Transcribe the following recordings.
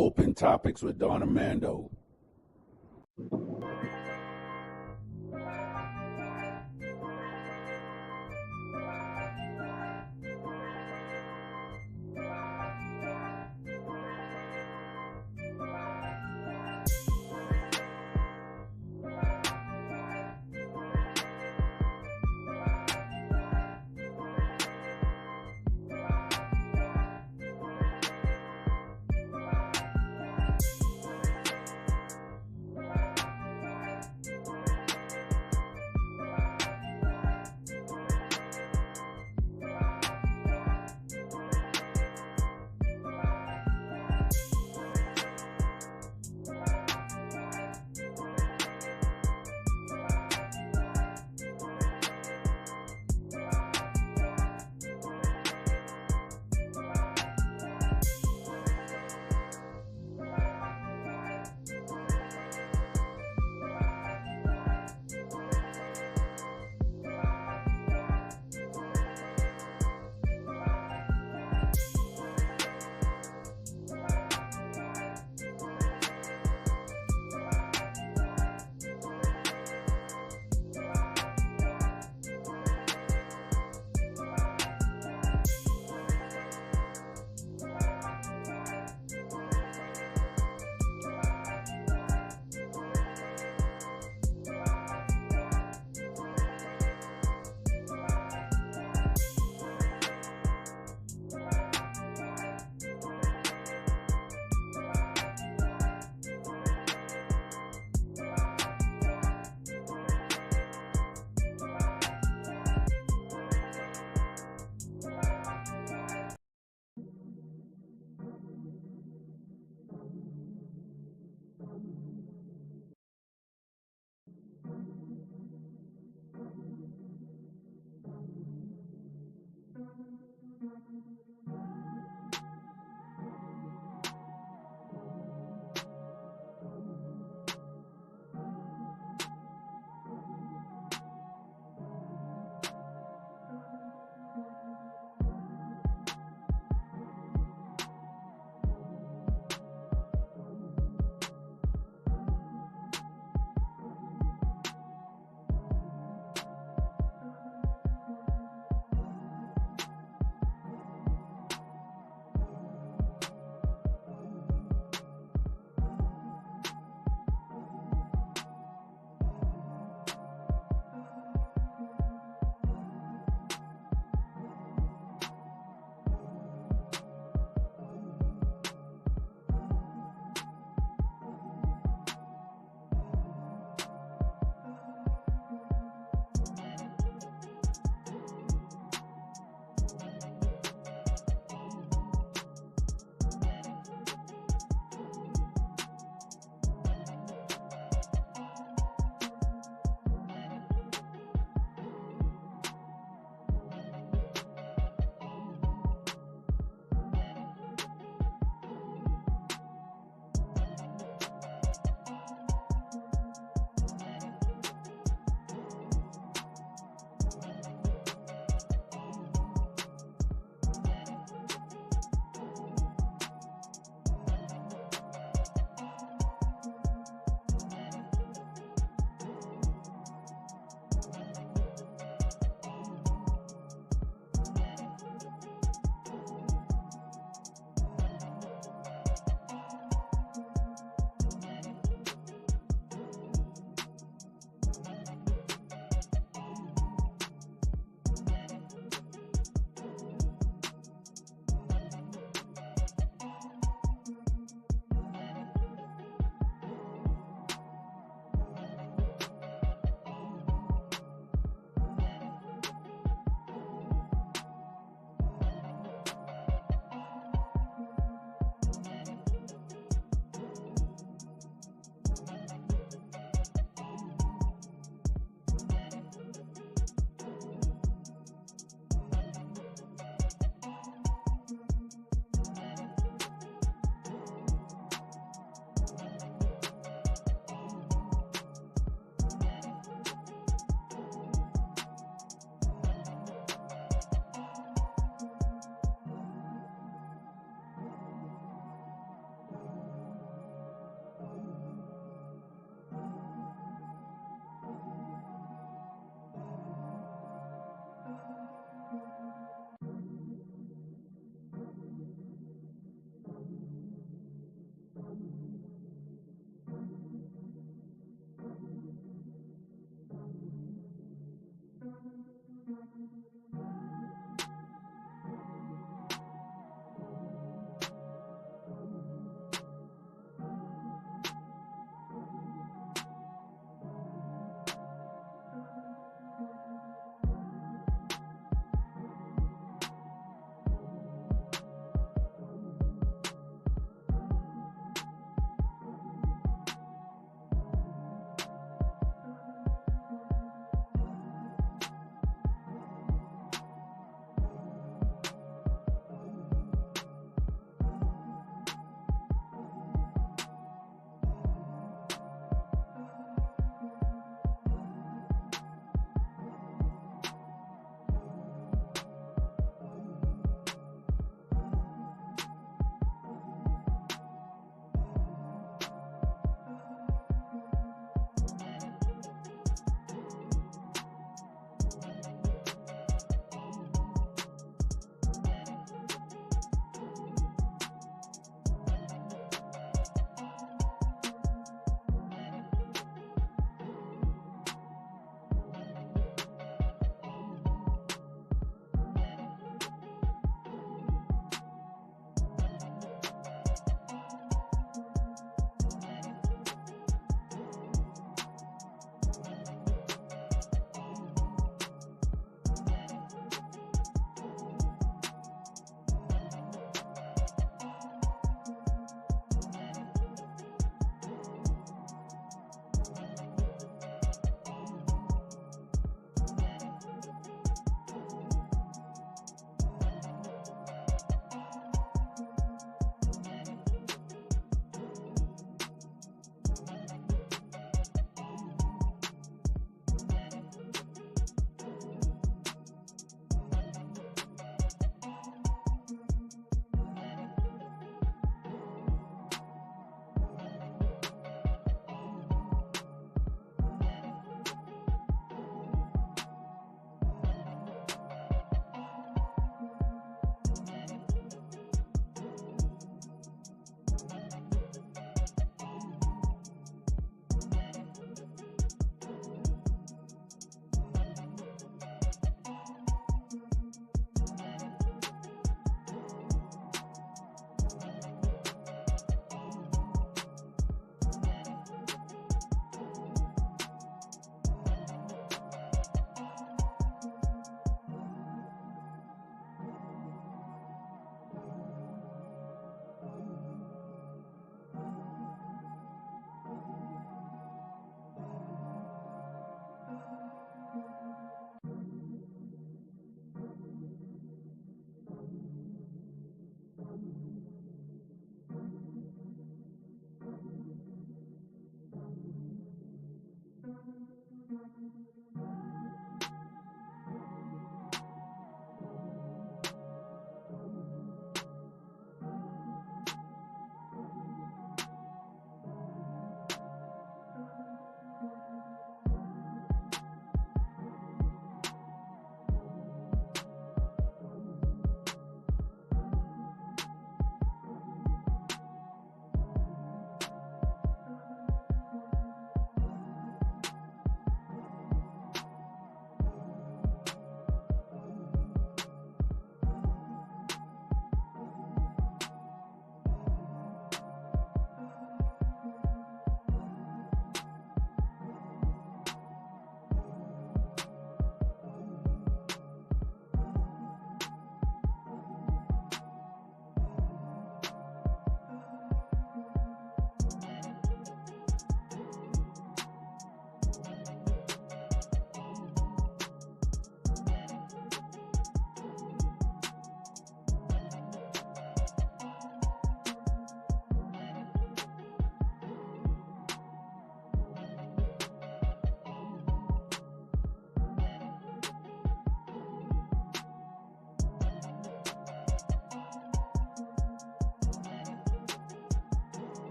Open Topics with Don Armando.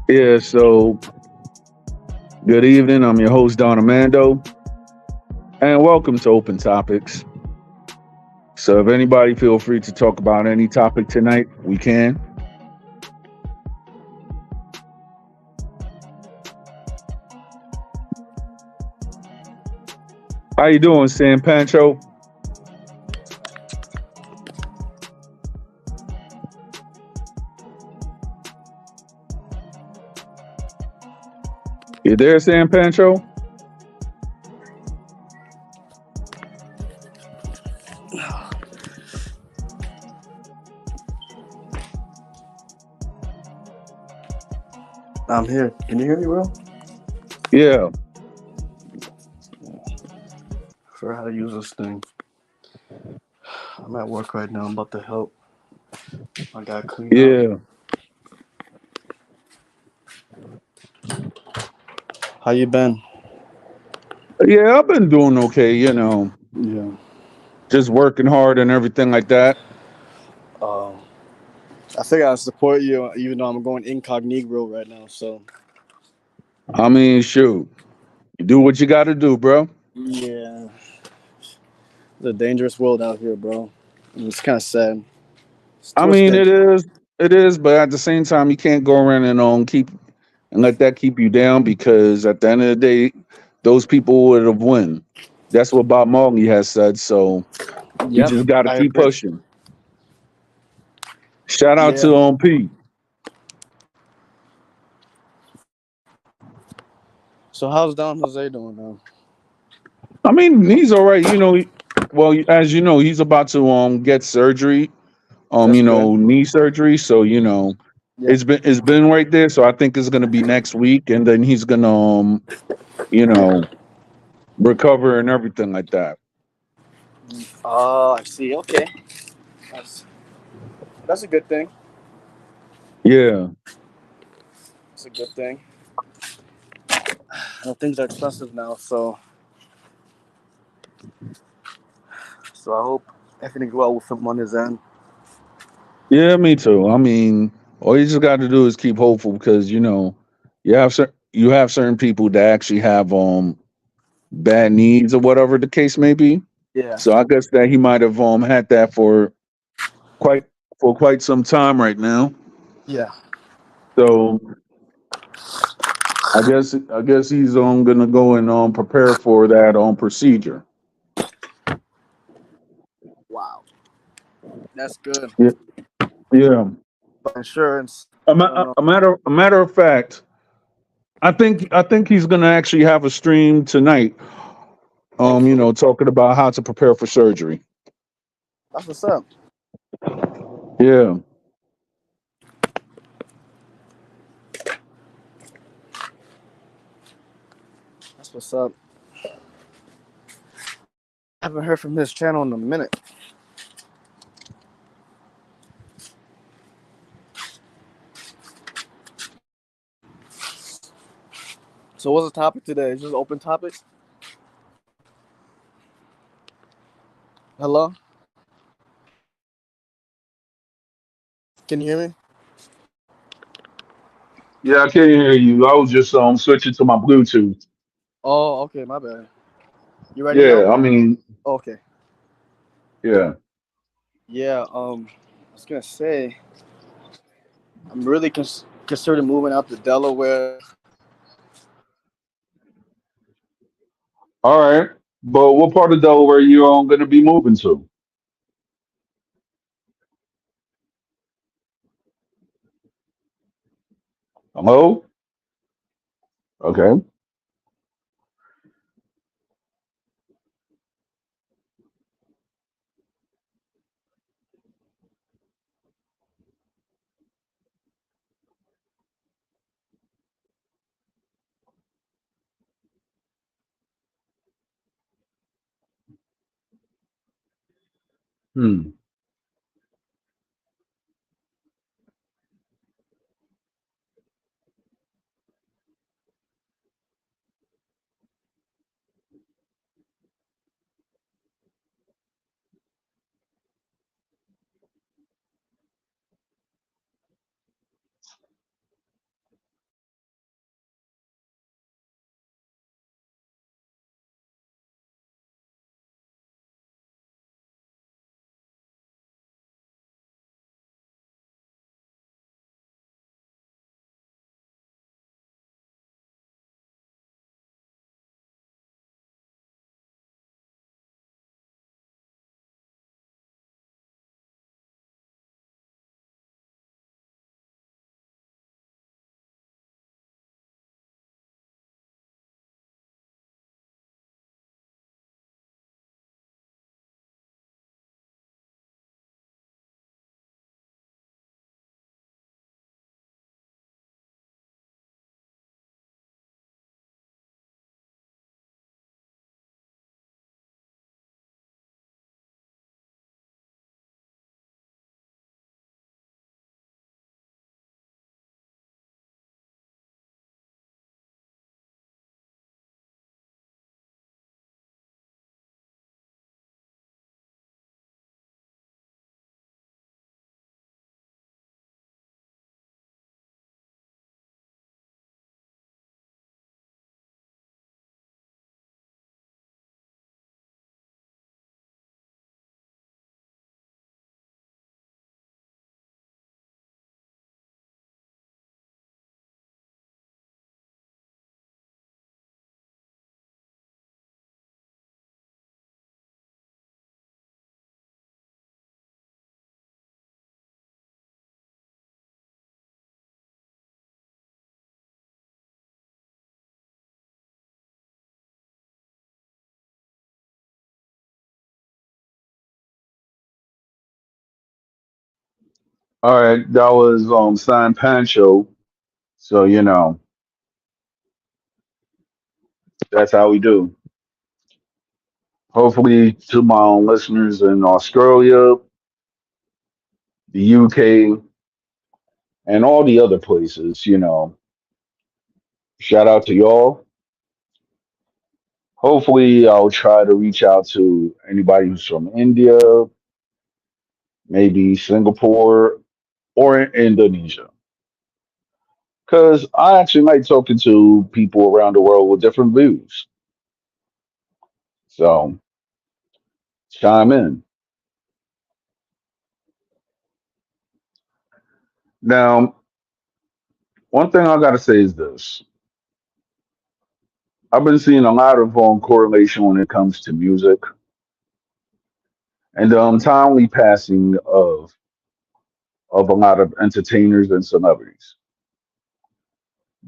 Yeah, so good evening. I'm your host, Don Armando, and welcome to Open Topics. So if anybody feel free to talk about any topic tonight, we can. How you doing, San Pancho? You there, San Pancho? I'm here. Can you hear me, bro? Yeah. For how to use this thing. I'm at work right now. I'm about to help. I gotta clean up. Yeah. How you been? Yeah, I've been doing okay, Yeah. just working hard and everything like that. Um, I think I support you, even though I'm going incognito right now. So I mean, shoot. You do what you got to do, bro. yeah, it's a dangerous world out here, bro. And it's kind of sad. It's I mean, twisted. it is, but at the same time, you can't go around and keep and let that keep you down because at the end of the day, those people would have won. That's what Bob Marley has said. So you Yep, just got to I keep agree. pushing. Shout out Yeah. to Pete. So how's Don Jose doing now? I mean, he's all right. Well, as you know, he's about to get surgery. That's good. Knee surgery. So Yeah. it's been right there. So I think it's gonna be next week, and then he's gonna you know recover and everything like that. Oh, I see. Okay, that's that's a good thing. Yeah. It's a good thing. Well, things are expensive now, so I hope everything's well with him on his end. Yeah, me too. I mean, all you just got to do is keep hopeful because you have certain people that actually have bad needs or whatever the case may be. Yeah. So I guess that he might have had that quite quite some time right now. Yeah. So I guess he's gonna go and prepare for that procedure. Wow. That's good. Yeah, yeah. But insurance, I don't know. A matter of fact, I think he's gonna actually have a stream tonight. Hopefully. Talking about how to prepare for surgery. That's what's up. Yeah. That's what's up. I haven't heard from his channel in a minute. So what's the topic today? Just open topics? Hello? Can you hear me? Yeah, I can't hear you. I was just switching to my Bluetooth. Oh, okay, my bad. You ready now? Yeah, I mean, Okay. yeah. Yeah, was gonna say I'm really considering moving out to Delaware. All right. But what part of Delaware you going to be moving to? Hello? Okay. Hmm. All right. That was San Pancho. So, that's how we do. Hopefully, to my own listeners in Australia, the UK, and all the other places, shout out to y'all. Hopefully, I'll try to reach out to anybody who's from India, maybe Singapore or Indonesia. Because I actually like talking to people around the world with different views. So chime in. Now, one thing I got to say is this. I've been seeing a lot of correlation when it comes to music and the untimely passing of a lot of entertainers and celebrities.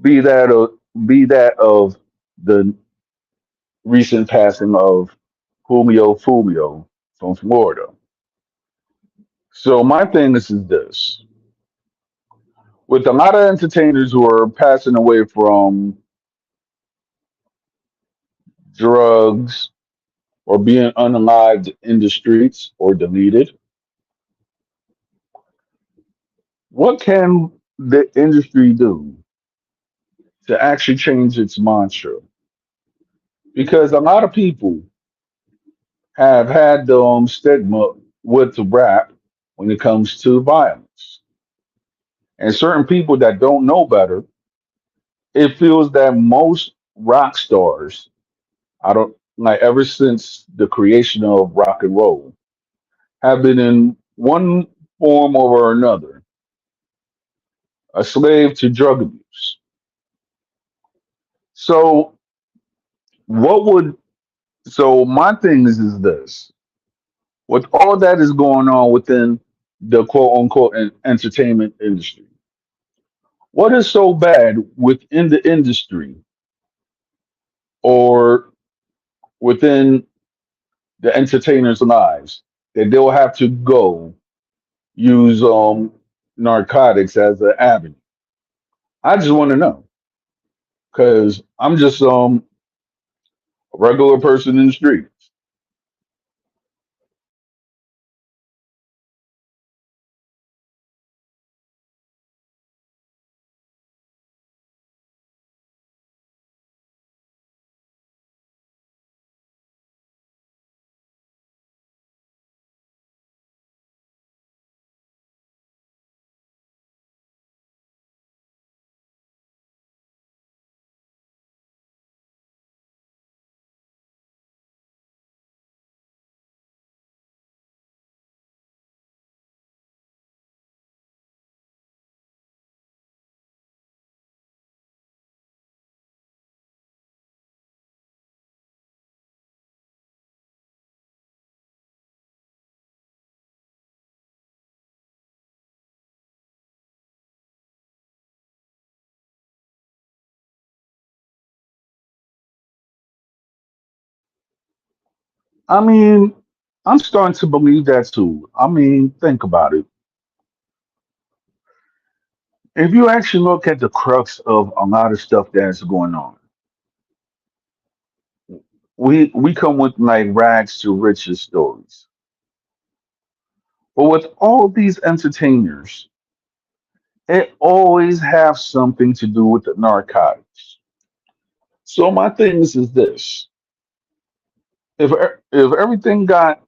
Be that of, be that of the recent passing of Julio Fulio from Florida. So my thing is this: with a lot of entertainers who are passing away from drugs or being unalived in the streets or deleted, what can the industry do to actually change its mantra? Because a lot of people have had the stigma with the rap when it comes to violence. And certain people that don't know better, it feels that most rock stars, I don't like ever since the creation of rock and roll, have been in one. form or another, a slave to drug abuse. So what would so my thing is this: with all that is going on within the quote unquote entertainment industry, what is so bad within the industry or within the entertainers' lives that they'll have to go use narcotics as an avenue? I just want to know because I'm just a regular person in the street. I mean, I'm starting to believe that too. I mean, think about it. If you actually look at the crux of a lot of stuff that's going on, we come with like rags to riches stories. But with all these entertainers, it always have something to do with the narcotics. So my thing is this: if everything got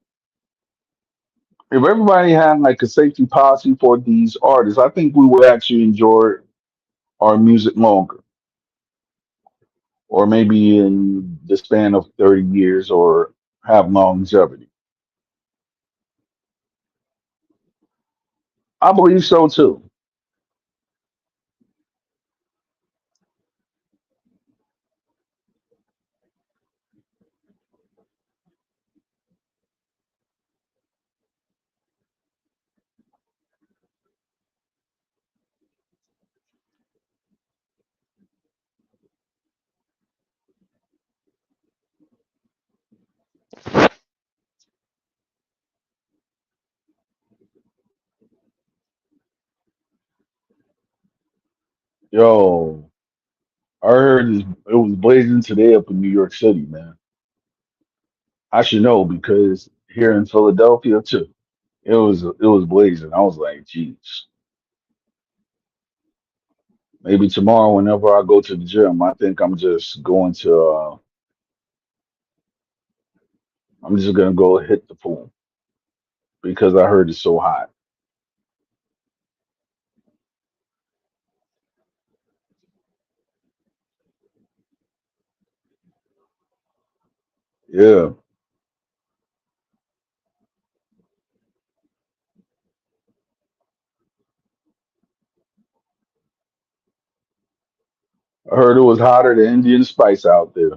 if everybody had like a safety policy for these artists, I think we would actually enjoy our music longer, or maybe in the span of 30 years, or have longevity. I believe so too. Yo, I heard it was blazing today up in New York City, man. I should know because here in Philadelphia too, it was blazing. I was like, geez, maybe tomorrow, whenever I go to the gym, I think I'm just gonna go hit the pool because I heard it's so hot. Yeah, I heard it was hotter than Indian spice out there.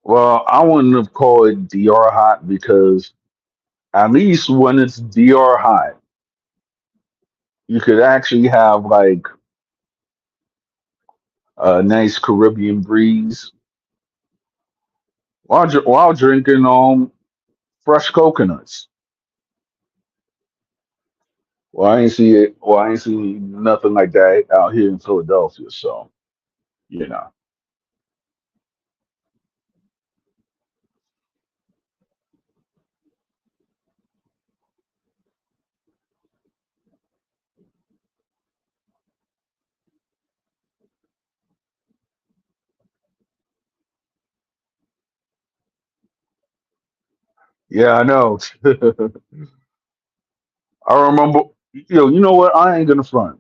Well, I wouldn't have called it DR hot because at least when it's DR hot, you could actually have like a nice Caribbean breeze, while drinking fresh coconuts. Well, I ain't see it. Well, I ain't see nothing like that out here in Philadelphia. So you know, yeah, I know. I remember. You know what? I ain't gonna front.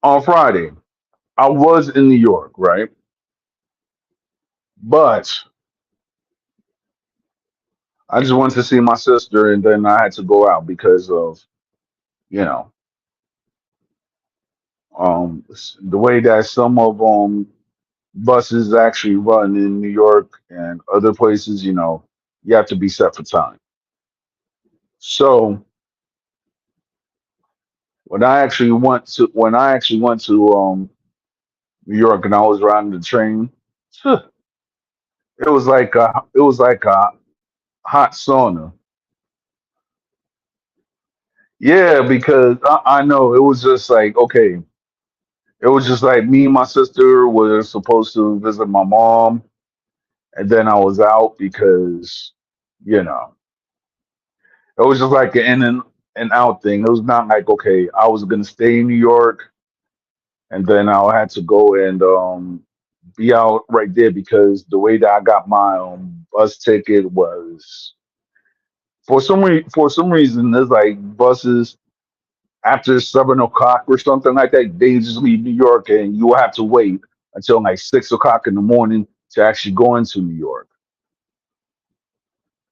On Friday, I was in New York, right? But I just wanted to see my sister, and then I had to go out because of you know the way that some of buses actually run in New York and other places. You have to be set for time. So when I actually went to New York and I was riding the train, it was like a hot sauna. Yeah, because I know it was just like okay, it was just like me and my sister were supposed to visit my mom, and then I was out because you know it was just like an in and out thing. It was not like okay, I was gonna stay in New York and then I had to go and be out right there because the way that I got my bus ticket was for some reason there's like buses after 7 o'clock or something like that. They just leave New York and you have to wait until like 6 o'clock in the morning to actually go into New York.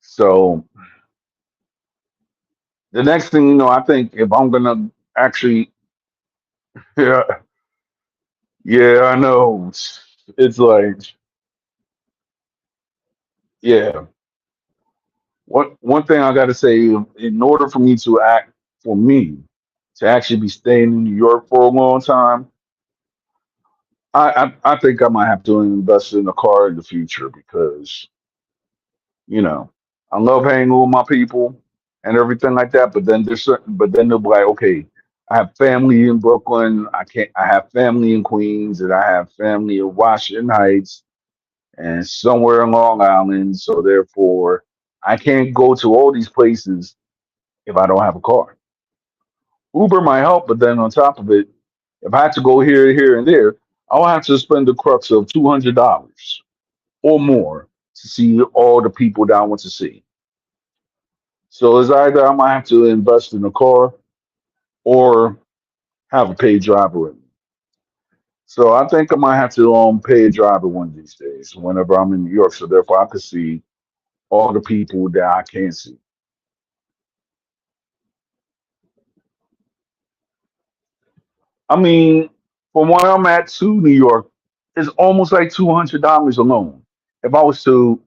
So the next thing you know, I think if I'm gonna actually, yeah, yeah, I know. It's like, yeah. One thing I got to say, in order for me to actually be staying in New York for a long time, I think I might have to invest in a car in the future because you know I love hanging with my people and everything like that. But then they'll be like, okay, I have family in Brooklyn. I can't. I have family in Queens, and I have family in Washington Heights and somewhere in Long Island. So therefore, I can't go to all these places if I don't have a car. Uber might help, but then on top of it, if I had to go here, and there, I'll have to spend the crux of $200 or more to see all the people that I want to see. So it's either I might have to invest in a car or have a paid driver with me. So I think I might have to pay a driver one of these days whenever I'm in New York, so therefore I could see all the people that I can't see. I mean, from where I'm at to New York, it's almost like $200 alone. If I was to,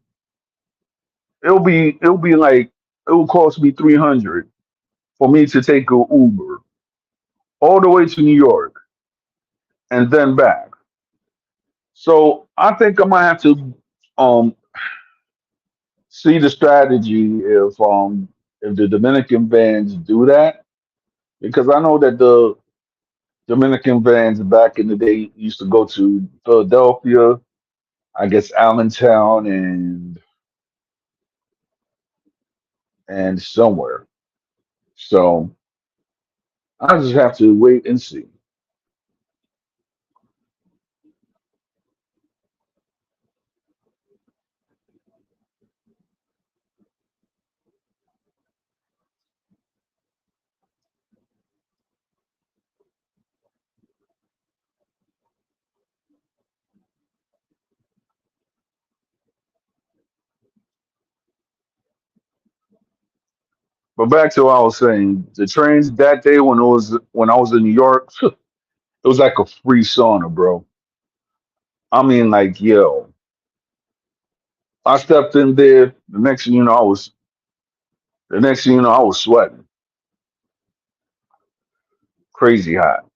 it'll be like it will cost me 300 for me to take a Uber all the way to New York and then back. So I think I might have to um see the strategy if the Dominican bands do that because I know that the Dominican bands back in the day used to go to Philadelphia, I guess Allentown and somewhere. So I just have to wait and see. But back to what I was saying, the trains that day when I was in New York, it was like a free sauna, bro. I mean, like, yo, I stepped in there. The next thing you know, I was sweating, crazy hot.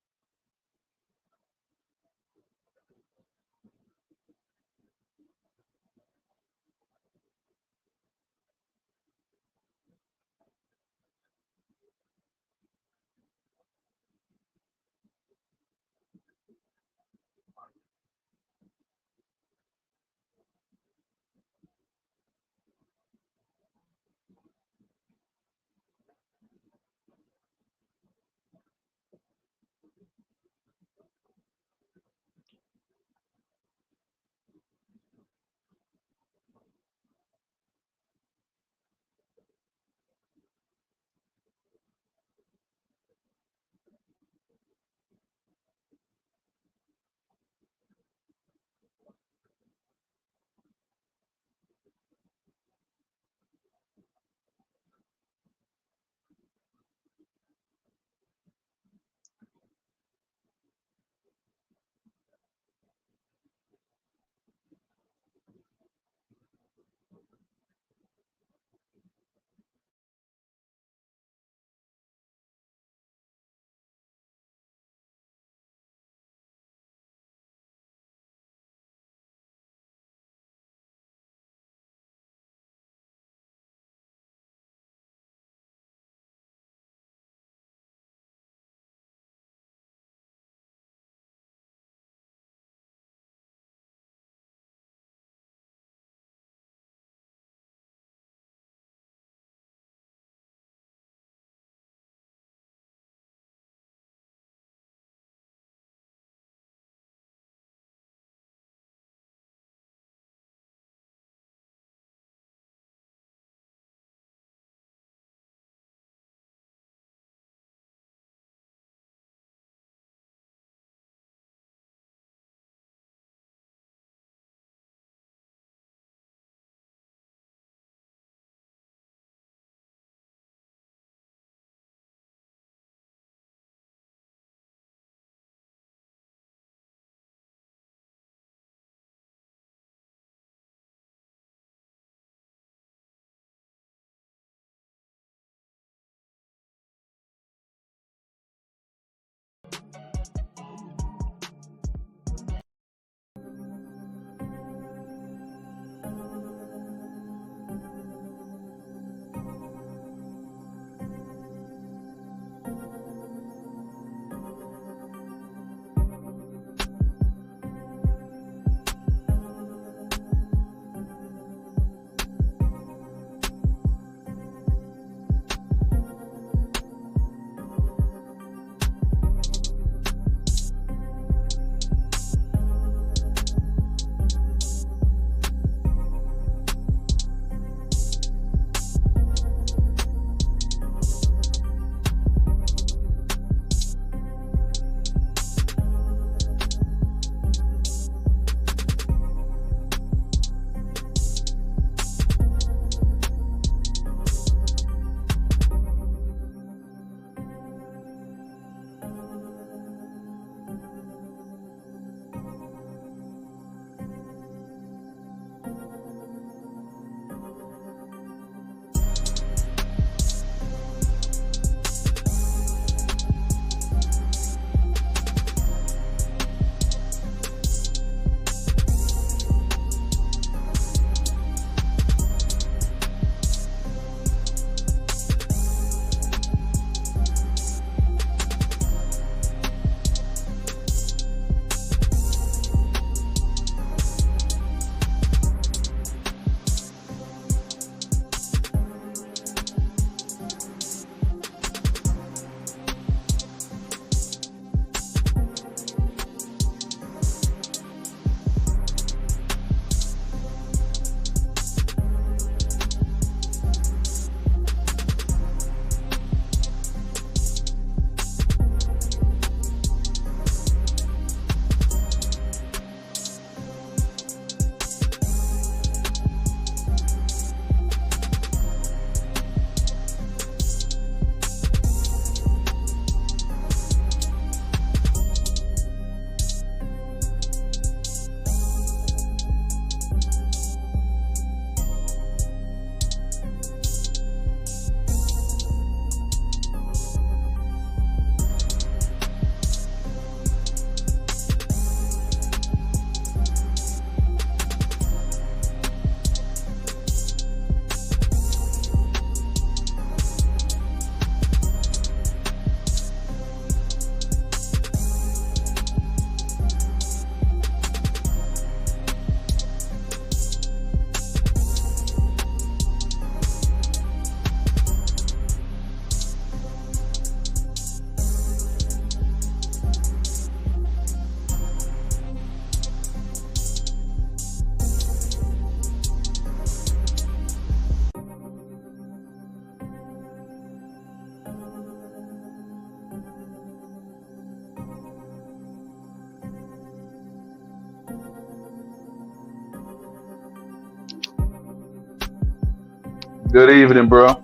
Good evening, bro.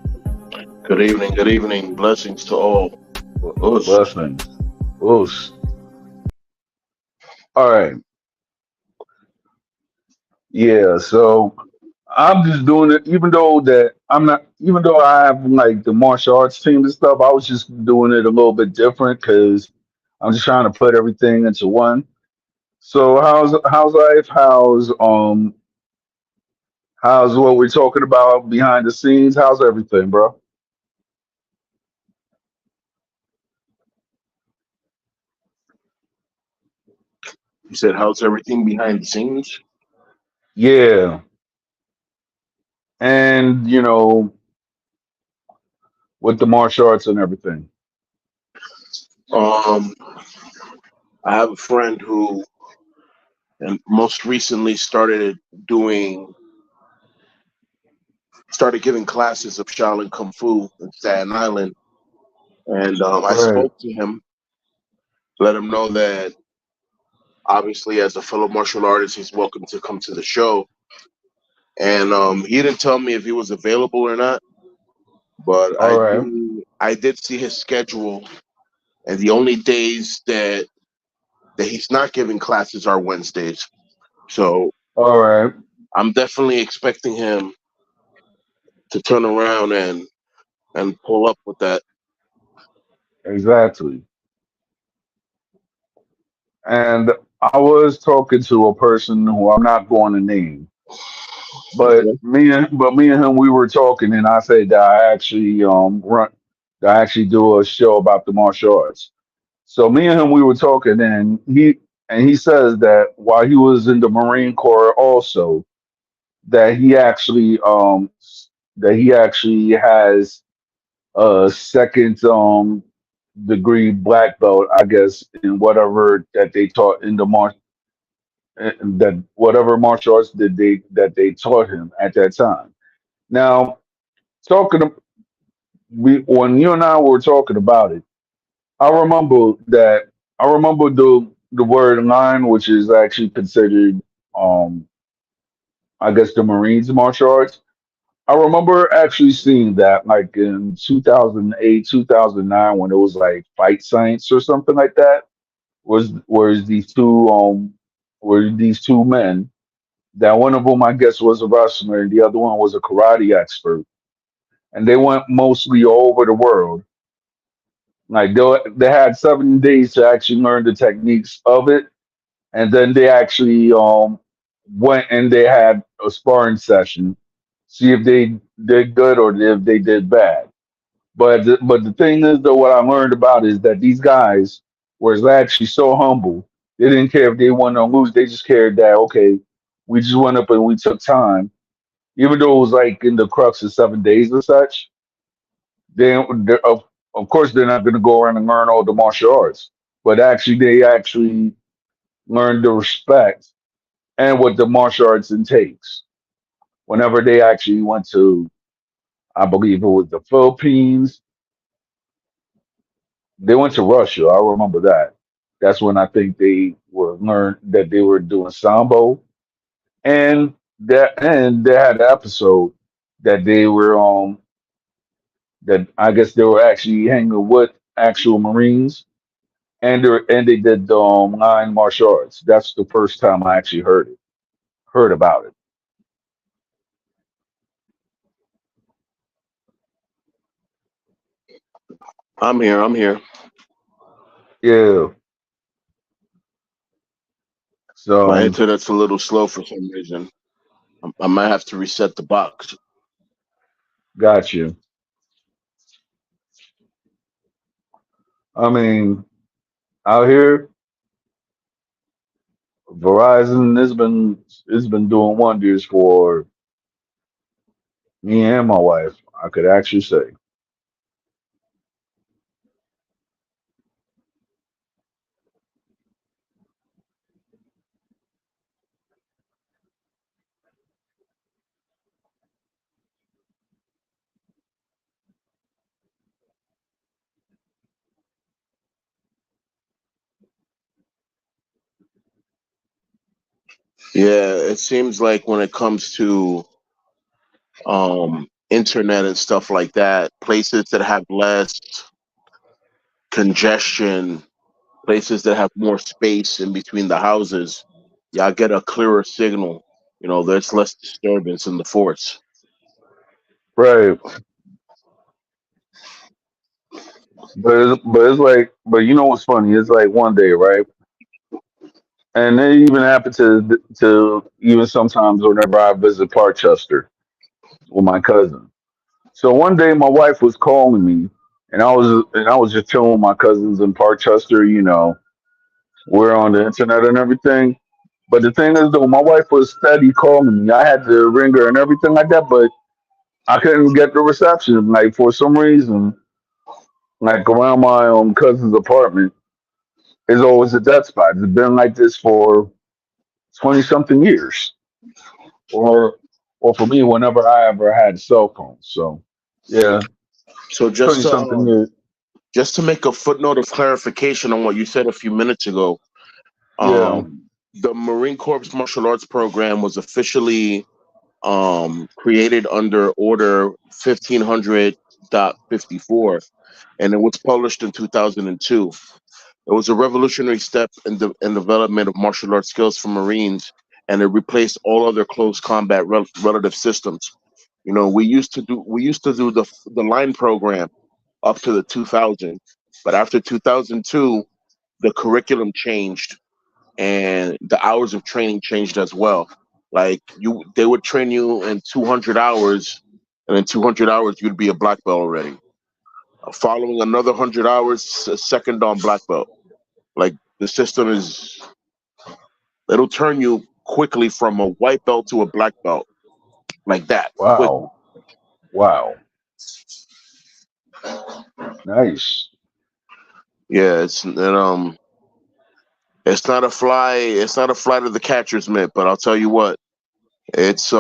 Good evening, good evening. Blessings to all. Us. Blessings. Oosh. All right. Yeah. So I'm just doing it, even though that I'm not, even though I have like the martial arts team and stuff. I was just doing it a little bit different because I'm just trying to put everything into one. So how's life? How's what we're talking about behind the scenes? How's everything, bro? You said, how's everything behind the scenes? Yeah. And with the martial arts and everything. Um, I have a friend who and most recently doing started giving classes of Shaolin Kung Fu in Staten Island. And I Right. spoke to him, let him know that obviously as a fellow martial artist, he's welcome to come to the show. And he didn't tell me if he was available or not, but All right. I did see his schedule, and the only days that he's not giving classes are Wednesdays. So All right. I'm definitely expecting him to turn around and pull up with that. Exactly. And I was talking to a person who I'm not going to name, but Okay. me and him we were talking, and I said that I actually that I actually do a show about the martial arts. So me and him we were talking, and he says that while he was in the Marine Corps, also that he actually has a second degree black belt, I guess, in whatever that they taught in the that whatever martial arts that they taught him at that time. Now, talking to, we when you and I were talking about it, I remember that I remember the word line, which is actually considered, um, I guess, the Marines martial arts. I remember actually seeing that like in 2008, 2009, when it was like Fight Science or something like that. Was these two men that one of them I guess was a wrestler and the other one was a karate expert, and they went mostly all over the world. Like they had 7 days to actually learn the techniques of it, and then they actually went and they had a sparring session, see if they did good or if they did bad. But the thing is, though, what I learned about is that these guys were actually so humble. They didn't care if they won or lose. They just cared that okay, we just went up and we took time, even though it was like in the crux of 7 days or such. Of course, they're not going to go around and learn all the martial arts, but actually, they actually learned the respect and what the martial arts entails. Whenever they actually went to, I believe it was the Philippines, they went to Russia. I remember that. That's when I think they were learned that they were doing sambo, and they had an episode that they were that I guess they were actually hanging with actual Marines, and they did line martial arts. That's the first time I actually heard about it. I'm here. I'm here. Yeah. My So internet's a little slow for some reason. I might have to reset the box. got you. I mean, out here, Verizon has been doing wonders for me and my wife. I could actually say, Yeah, it seems like when it comes to internet and stuff like that, places that have less congestion, places that have more space in between the houses, y'all get a clearer signal. There's less disturbance in the force. Right. But it's like, but you know what's funny? It's like one day, right? And it even happened to even sometimes whenever I visit Parkchester with my cousin. So one day my wife was calling me, and I was just chilling with my cousins in Parkchester. We're on the internet and everything. But the thing is, though, my wife was steady calling me. I had to ring her and everything like that, but I couldn't get the reception. Like for some reason, like around my cousin's apartment, is always a dead spot. It's been like this for 20 something years, or or for me, whenever I ever had cell phones. So yeah, So 20 something years. just to make a footnote of clarification on what you said a few minutes ago, Yeah. the Marine Corps Martial Arts Program was officially created under Order 1500.54, and it was published in 2002. It was a revolutionary step in the development of martial arts skills for Marines, and it replaced all other close combat relative systems. We used to do the line program up to the 2000, but after 2002, the curriculum changed and the hours of training changed as well. Like they would train you in 200 hours, and in 200 hours you'd be a black belt already. Following another 100 hours, a second on black belt. Like the system it'll turn you quickly from a white belt to a black belt, like that, quickly. Wow. Wow. Nice. Yeah, it's not a fly to the catcher's mitt, but I'll tell you what, it's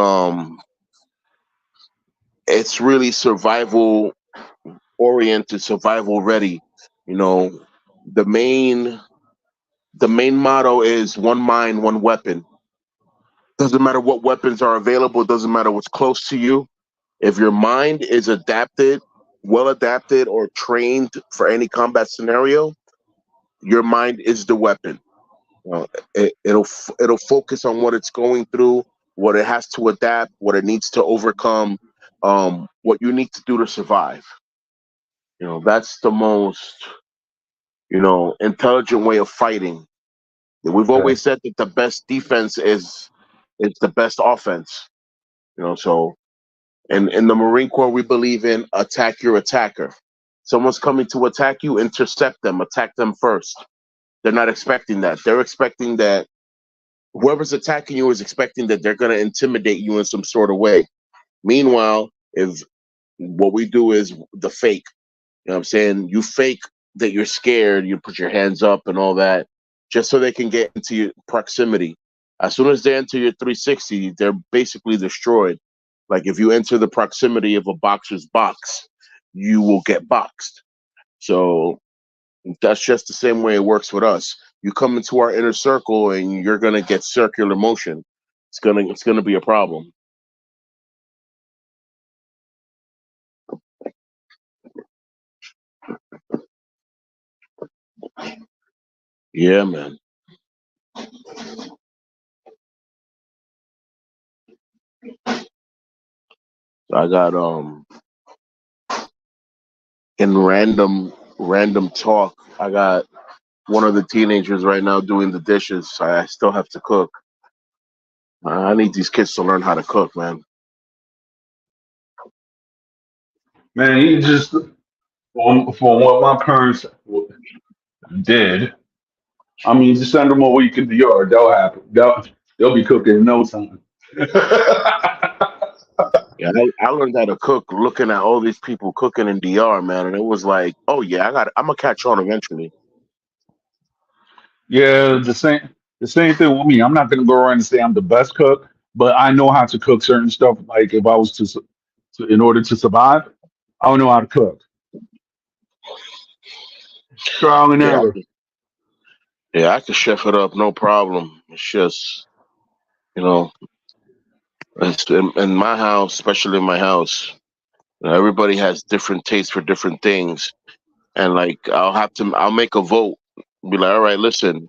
it's really survival oriented, survival ready. You know, the main the main motto is one mind, one weapon. Doesn't matter what weapons are available, doesn't matter what's close to you. If your mind is well adapted or trained for any combat scenario, your mind is the weapon. Uh, it'll focus on what it's going through, what it has to adapt, what it needs to overcome, what you need to do to survive. That's the most intelligent way of fighting. We've Okay. always said that the best defense is the best offense. So in the Marine Corps, we believe in attack your attacker. Someone's coming to attack you, intercept them, attack them first. They're not expecting that. They're expecting that whoever's attacking you is expecting that they're going to intimidate you in some sort of way. Meanwhile, if what we do is the fake, what I'm saying? You fake that you're scared, you put your hands up and all that, just so they can get into your proximity. As soon as they enter your 360, they're basically destroyed. Like if you enter the proximity of a boxer's box, you will get boxed. So that's just the same way it works with us. You come into our inner circle and you're gonna get circular motion. It's gonna be a problem. Yeah, man. I got in random talk. I got one of the teenagers right now doing the dishes. I still have to cook. I need these kids to learn how to cook, man. Man, he just from what my parents did. I mean, just send them a week in the yard. They'll happen. They'll be cooking in no time. Yeah, I learned how to cook looking at all these people cooking in DR, man, and it was like, oh yeah, I'm gonna catch on eventually. Yeah, the same thing with me. I'm not gonna go around and say I'm the best cook, but I know how to cook certain stuff. Like if I was in order to survive, I don't know how to cook. Trial and Yeah, error. yeah, I can chef it up, no problem. It's just, you know, it's in my house, especially in my house. Everybody has different tastes for different things, and like I'll make a vote. Be like, all right, listen,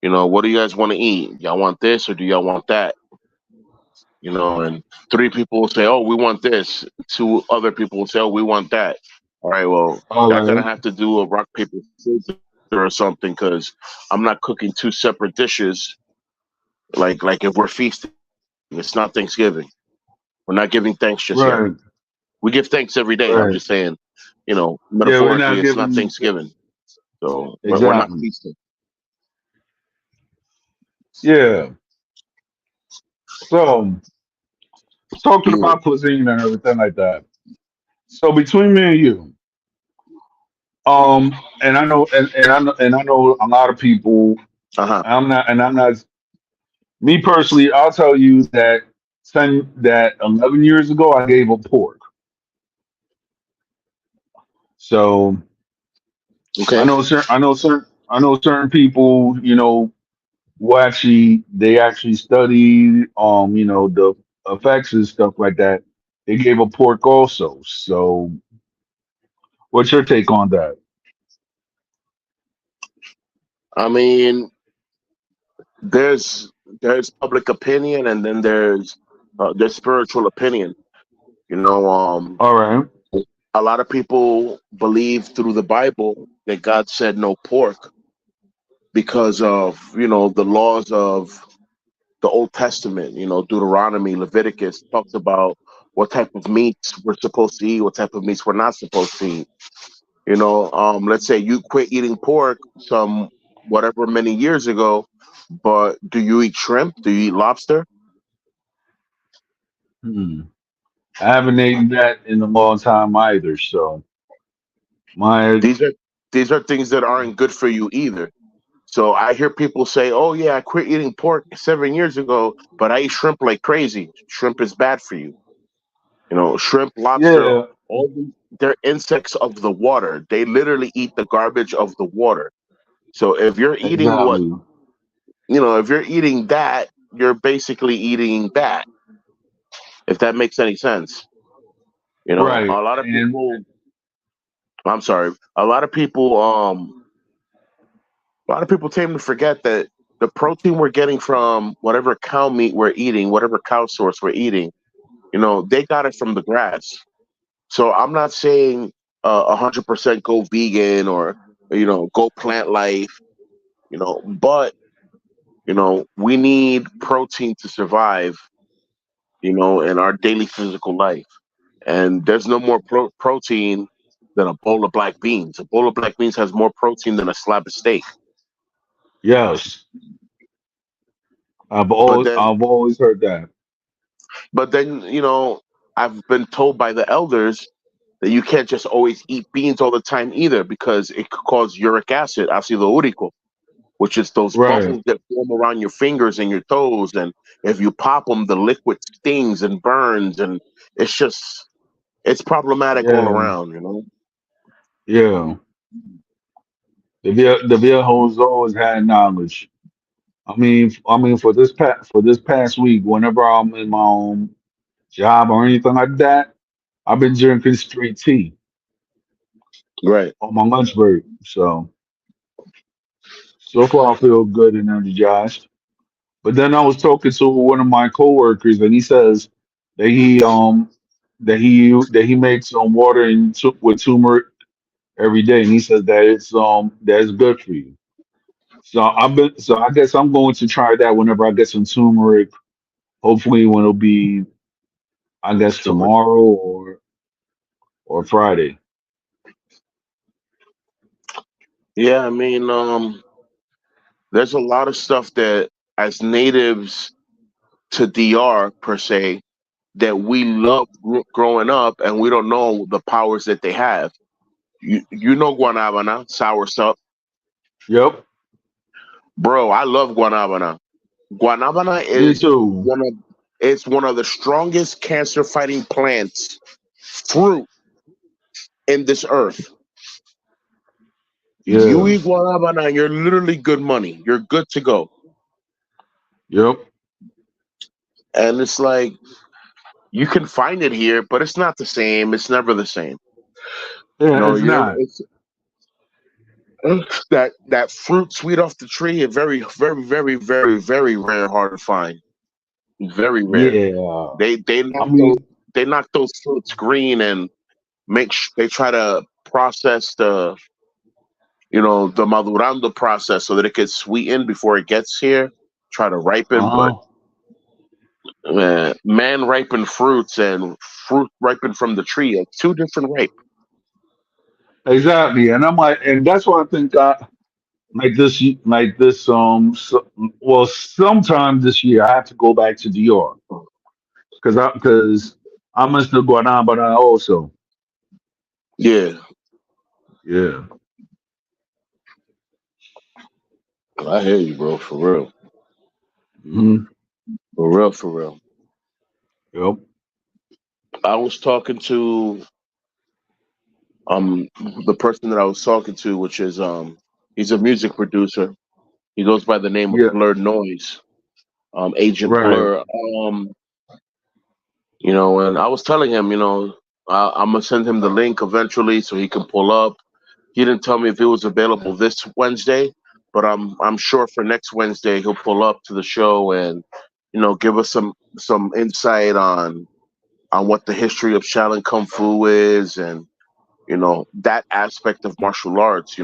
what do you guys want to eat? Y'all want this or do y'all want that? And three people will say, oh, we want this. Two other people will say, oh, we want that. All right, well, All y'all gonna right. have to do a rock paper scissors or something because I'm not cooking two separate dishes. Like if we're feasting, it's not Thanksgiving. We're not giving thanks just yet. Right. We give thanks every day. I'm just Right. saying, Yeah, we're metaphorically, it's not not giving Thanksgiving, so we're not exactly. feasting. Yeah. So talking about cuisine and everything like that. So between me and you, and I know a lot of people. Uh huh. I'm not. Me personally, I'll tell you that 11 years ago, I gave up pork. So Okay. I know certain people, who they actually studied, the effects and stuff like that. They gave up pork also. So what's your take on that? I mean, there's there's public opinion, and then there's spiritual opinion. You know, um, All right. a lot of people believe through the Bible that God said no pork because of the laws of the Old Testament. Deuteronomy, Leviticus talks about what type of meats we're supposed to eat, what type of meats we're not supposed to eat. Let's say you quit eating pork some whatever many years ago, but do you eat shrimp? Do you eat lobster? Hmm. I haven't eaten that in a long time either. So my These are these are things that aren't good for you either. So I hear people say, "Oh yeah, I quit eating pork 7 years ago, but I eat shrimp like crazy. Shrimp is bad for you." Shrimp, lobster, yeah, they're insects of the water. They literally eat the garbage of the water. So exactly. if you're eating that, you're basically eating that. If that makes any sense. Right. A lot of And people, I'm sorry, a lot of people tend to forget that the protein we're getting from whatever cow meat we're eating, whatever cow source we're eating, they got it from the grass. So I'm not saying 100% go vegan or go plant life, but we need protein to survive, in our daily physical life. And there's no more protein than a bowl of black beans. A bowl of black beans has more protein than a slab of steak. yes, But then, I've always heard that. but then, I've been told by the elders that you can't just always eat beans all the time either because it could cause uric acid, ácido úrico, which is those Right. bubbles that form around your fingers and your toes. And if you pop them, the liquid stings and burns, and it's problematic all Yeah. around. Yeah. The viejos always had knowledge. For this past week, whenever I'm in my own job or anything like that, I've been drinking straight tea Right. on my lunch break. So far I feel good and energized. But then I was talking to one of my coworkers, and he says that he makes water with turmeric every day, and he says that it's good for you. So I guess I'm going to try that whenever I get some turmeric. Hopefully, when it'll be, I guess, Sure. tomorrow or Friday. Yeah, I mean, there's a lot of stuff that as natives to DR per se that we love growing up, and we don't know the powers that they have. You know guanabana, sour sup, Yep, bro. I love guanabana. Guanabana me is too. one of the strongest cancer fighting plants fruit in this earth. You Yeah, eat guanabana, you're literally good money. You're good to go. yep, And it's like you can find it here, but it's not the same. It's never the same. You Yeah, know, it's not. that fruit sweet off the tree. A very, very, very, very, very rare, hard to find. Very rare. Yeah. They I knock those mean, they knock those fruits green and they try to process the madurando process so that it gets sweetened before it gets here. Try to ripen, but uh-huh. man ripened fruits and fruit ripened from the tree are two different ripe. Exactly. And I'm like, and that's why I think like this, well, sometime this year I have to go back to New York because I must have gone on, but I also, Yeah, yeah. I hear you, bro. For real, Hmm. for real, for real. Yep. I was talking to um the person that I was talking to, which is he's a music producer. He goes by the name of Yeah. Blurred Noise, Agent Right. Blur. And I was telling him, I'm gonna send him the link eventually so he can pull up. He didn't tell me if it was available this Wednesday, but I'm sure for next Wednesday he'll pull up to the show and give us some insight on what the history of Shaolin Kung Fu is and that aspect of martial arts.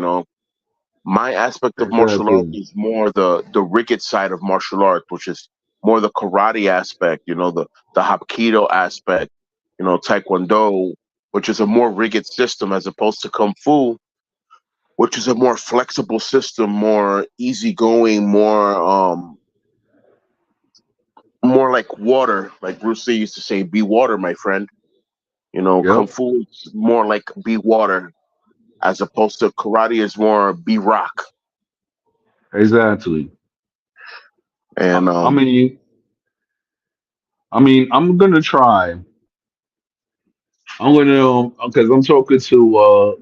My aspect of martial arts Exactly. is more the rigid side of martial arts, which is more the karate aspect, the hapkido aspect, taekwondo, which is a more rigid system as opposed to kung fu, which is a more flexible system, more easygoing, more like water, like Bruce Lee used to say, "Be water, my friend." Kung Yep. fu is more like be water, as opposed to karate is more be rock. Exactly. I, And I mean, I'm gonna try. I'm gonna because I'm talking to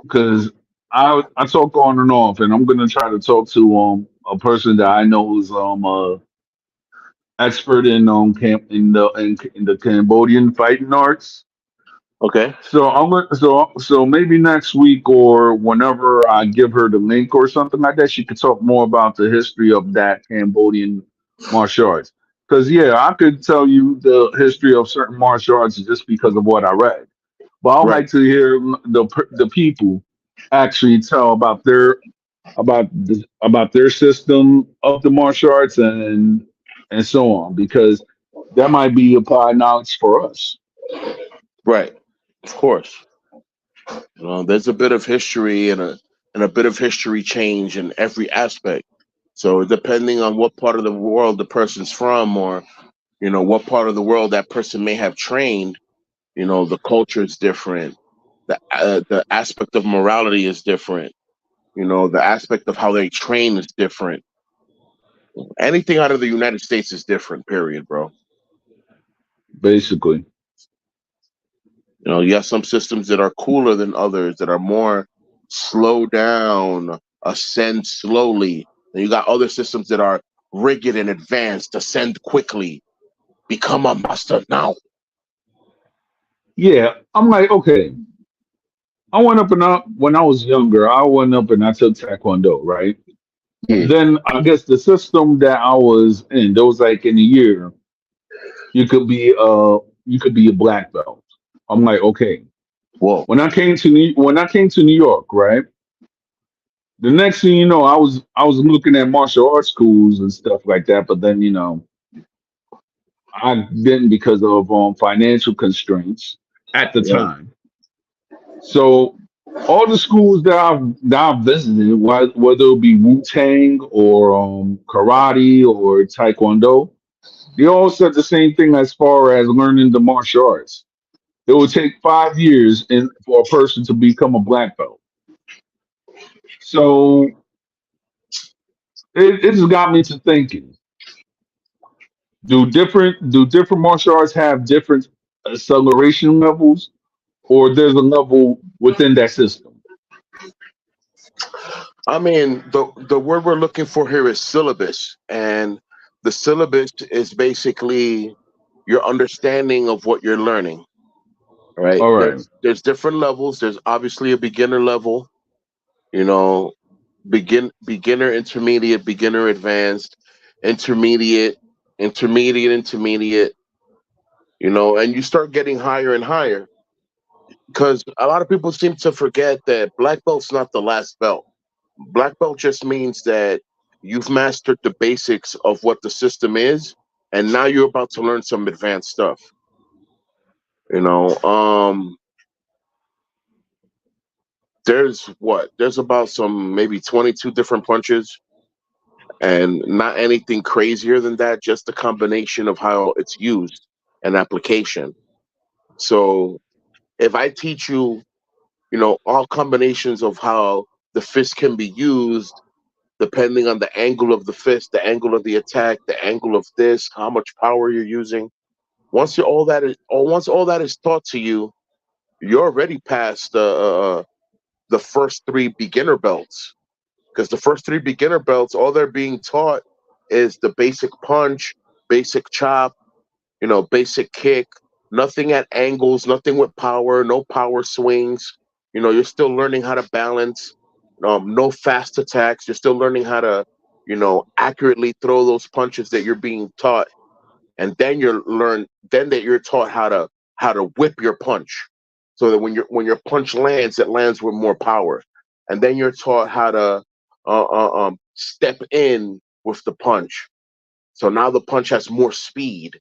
because I talk on and off, and I'm gonna try to talk to a person that I know is expert in camp in the Cambodian fighting arts. okay, So so maybe next week or whenever I give her the link or something like that, she could talk more about the history of that Cambodian martial arts. Because yeah, I could tell you the history of certain martial arts just because of what I read. But I'd right. like to hear the people actually tell about their system of the martial arts and so on because that might be applied knowledge for us. Right. Of course. There's a bit of history and a bit of history change in every aspect. So depending on what part of the world the person's from or, what part of the world that person may have trained, the culture is different. The aspect of morality is different. The aspect of how they train is different. Anything out of the United States is different, period, bro. Basically. You have some systems that are cooler than others, that are more slow down, ascend slowly. And you got other systems that are rigid and advanced, ascend quickly, become a master now. Yeah, I'm like, okay. I went up and up when I was younger. I went up and I took Taekwondo, right? Yeah. Then I guess the system that I was in, there was like in a year, you could be you could be a black belt. I'm like, okay. Whoa. When I came to New York, right? The next thing you know, I was looking at martial arts schools and stuff like that, but then I didn't because of financial constraints at the Right. time. So all the schools that I've visited, whether it be Wu Tang or karate or Taekwondo, they all said the same thing as far as learning the martial arts. It would take 5 years for a person to become a black belt. So it just got me to thinking: do different martial arts have different acceleration levels, or there's a level within that system? I mean, the word we're looking for here is syllabus. And The syllabus is basically your understanding of what you're learning, right? All right. There's different levels. There's obviously a beginner level, you know, beginner, intermediate, beginner, advanced, intermediate, intermediate, and you start getting higher and higher because a lot of people seem to forget that black belt's not the last belt. Black belt just means that you've mastered the basics of what the system is, and now you're about to learn some advanced stuff. You know, there's what? There's about some maybe 22 different punches, and not anything crazier than that, just the combination of how it's used and application. So if I teach you, all combinations of how the fist can be used depending on the angle of the fist, the angle of the attack, the angle of this, how much power you're using. Once all that is taught to you, you're already past the first three beginner belts. Because the first three beginner belts, all they're being taught is the basic punch, basic chop, basic kick, nothing at angles, nothing with power, no power swings. You're still learning how to balance, no fast attacks. You're still learning how to, accurately throw those punches that you're being taught. And then that you're taught how to whip your punch so that when your punch lands, it lands with more power. And then you're taught how to step in with the punch. So now the punch has more speed,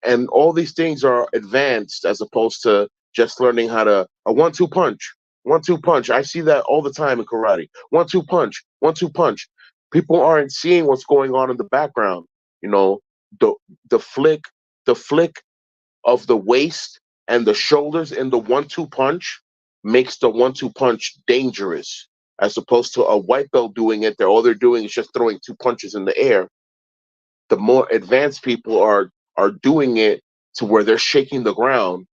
and all these things are advanced as opposed to just learning how to a 1-2 punch. 1-2 punch. I see that all the time in karate. 1-2 punch. 1-2 punch. People aren't seeing what's going on in the background. You know, the the flick, the flick of the waist and the shoulders in the 1-2 punch makes the 1-2 punch dangerous, as opposed to a white belt doing it. All they're doing is just throwing two punches in the air. The more advanced people are doing it to where they're shaking the ground.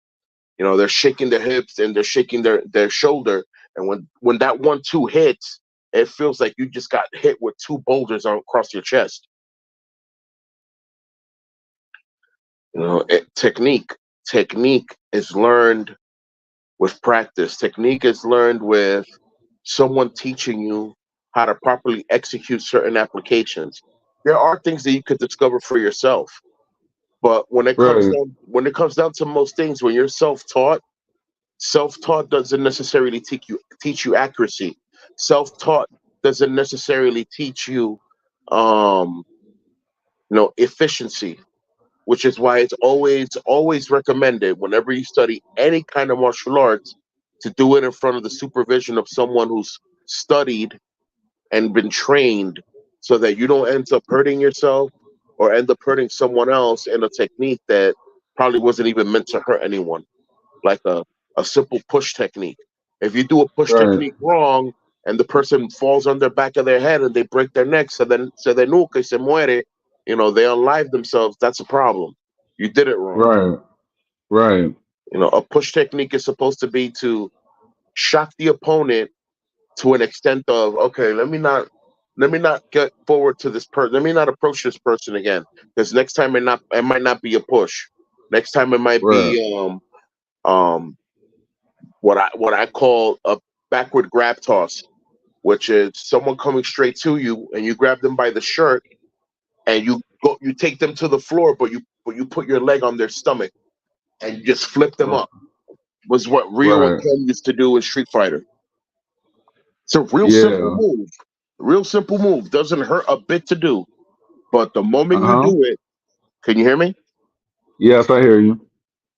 They're shaking their hips and they're shaking their shoulder. And when that 1-2 hits, it feels like you just got hit with two boulders across your chest. Technique is learned with practice. Technique is learned with someone teaching you how to properly execute certain applications. There are things that you could discover for yourself. But Right. when it comes down to most things, when you're self-taught doesn't necessarily teach you accuracy. Self-taught doesn't necessarily teach you um, efficiency, which is why it's always recommended whenever you study any kind of martial arts to do it in front of the supervision of someone who's studied and been trained, so that you don't end up hurting yourself or end up hurting someone else in a technique that probably wasn't even meant to hurt anyone, like a simple push technique. If you do a push Right. technique wrong and the person falls on the back of their head and they break their neck, se nuca y se muere, they unlive themselves, that's a problem. You did it wrong. Right. Right. A push technique is supposed to be to shock the opponent to an extent of, okay, let me not get forward to this person. Let me not approach this person again, because next time it might not be a push. Next time it might be Right. um what I call a backward grab toss, which is someone coming straight to you and you grab them by the shirt and you take them to the floor, but you put your leg on their stomach and you just flip them up. Was what Ryu and Right. Ken used to do in Street Fighter. It's a real simple Yeah. move. Real simple move. Doesn't hurt a bit to do. But the moment you Uh-huh. do it, can you hear me? Yes, I hear you.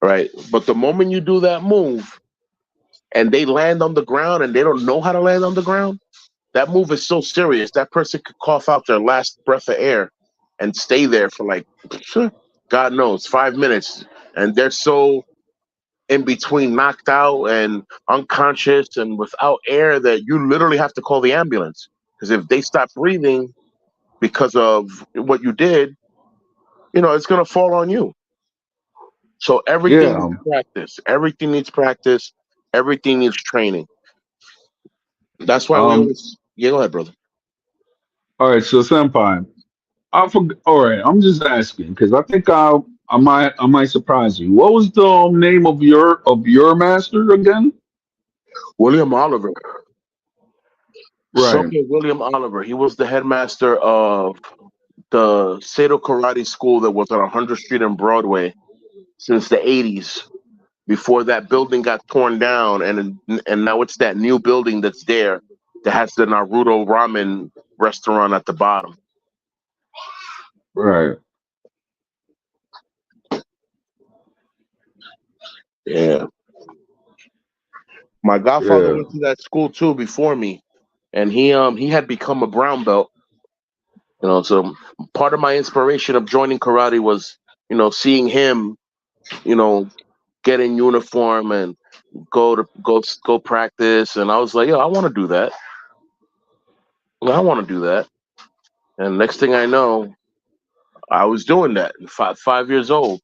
Right. But the moment you do that move and they land on the ground and they don't know how to land on the ground, that move is so serious. That person could cough out their last breath of air and stay there for like, God knows, 5 minutes. And they're so in between knocked out and unconscious and without air that you literally have to call the ambulance. Because if they stop breathing because of what you did, it's going to fall on you. So everything Yeah. needs practice. Everything needs practice. Everything needs training. That's why we Um, always, yeah, go ahead, brother. all right, so senpai. All right, I'm just asking because I think I might surprise you. What was the name of your master again? William Oliver. Right, Sonia William Oliver. He was the headmaster of the Sato Karate School that was on 100th Street and Broadway since the 80s. Before that building got torn down, and now it's that new building that's there that has the Naruto ramen restaurant at the bottom. right, Yeah, my godfather yeah, went to that school too before me, and he had become a brown belt. So part of my inspiration of joining karate was seeing him you know get in uniform and go practice, and I was like, yo, I want to do that. I want to do that. And next thing I know, I was doing that. 5 years old.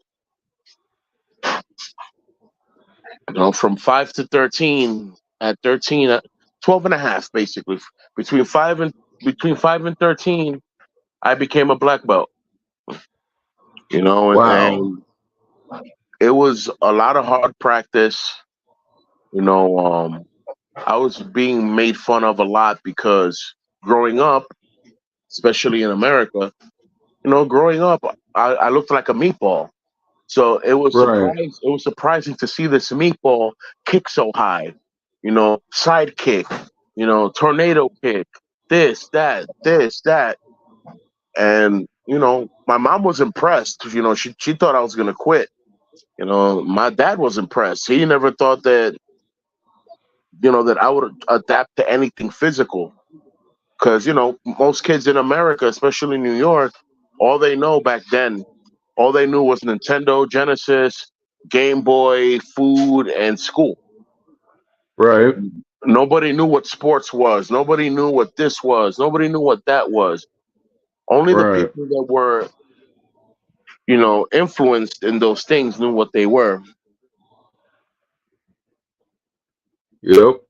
From 5 to 13. At 13, 12 and a half, basically. Between five and between 5 and 13, I became a black belt. wow, And it was a lot of hard practice. You know, I was being made fun of a lot because growing up, especially in America, growing up, I looked like a meatball. So right, it was surprising to see this meatball kick so high. Side kick, tornado kick, this, that. And, my mom was impressed. She thought I was gonna quit. My dad was impressed. He never thought that I would adapt to anything physical. Because, most kids in America, especially in New York, all they know back then, all they knew was Nintendo, Genesis, Game Boy, food, and school. right, Nobody knew what sports was. Nobody knew what this was. Nobody knew what that was. Only the right. people that were, influenced in those things knew what they were. Yep.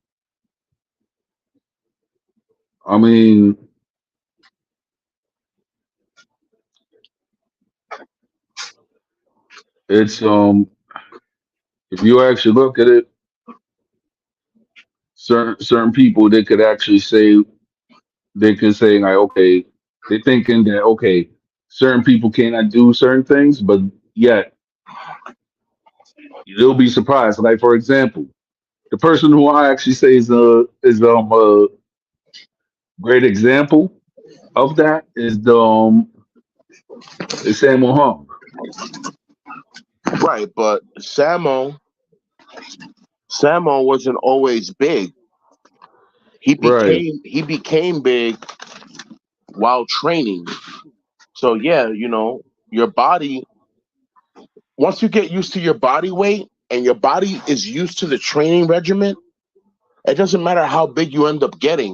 I mean, it's if you actually look at it, certain people they could actually say they can say like, okay, they're thinking that okay, certain people cannot do certain things, but yet you'll be surprised. Like for example, the person who I actually say is a great example of that is Samuel Hung. Right, but Samo wasn't always big. He Right, became big while training. So yeah, your body, once you get used to your body weight and your body is used to the training regimen, it doesn't matter how big you end up getting.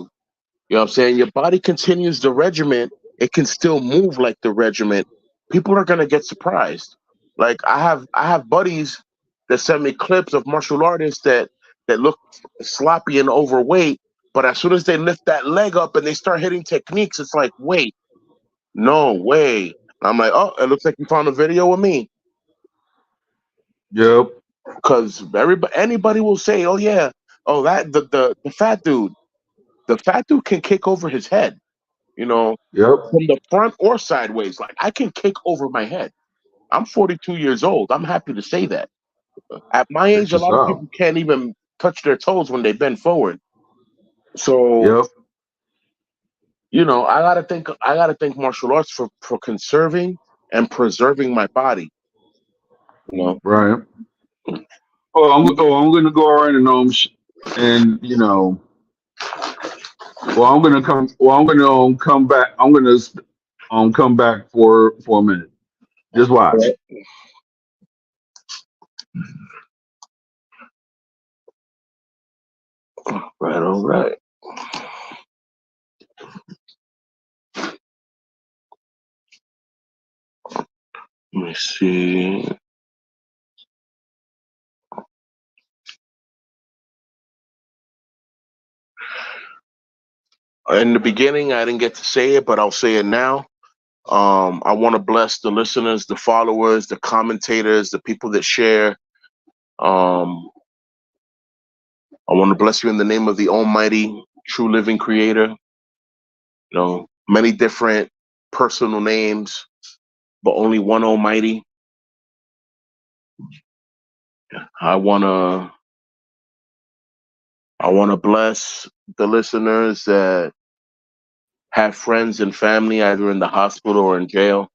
You know what I'm saying? Your body continues the regiment, it can still move like the regiment. People are gonna get surprised. Like I have buddies that send me clips of martial artists that look sloppy and overweight, but as soon as they lift that leg up and they start hitting techniques, it's like, wait, no way. I'm like, oh, it looks like you found a video with me. yep, Because anybody will say, oh yeah, oh the fat dude, can kick over his head, you know, yep. from the front or sideways. Like I can kick over my head. I'm 42 years old. I'm happy to say that. At my That's age, a just lot of up. people can't even touch their toes when they bend forward. So, Yep, I gotta thank martial arts for conserving and preserving my body. You know, right. I'm gonna go around and and I'm gonna come back. I'm gonna come back for a minute. Just watch. right, right, all right. Let me see. In the beginning, I didn't get to say it, but I'll say it now. I want to bless the listeners, the followers, the commentators, the people that share. Um, I want to bless you in the name of the Almighty, true living Creator. Many different personal names, but only one Almighty. I wanna I wanna bless the listeners that have friends and family either in the hospital or in jail.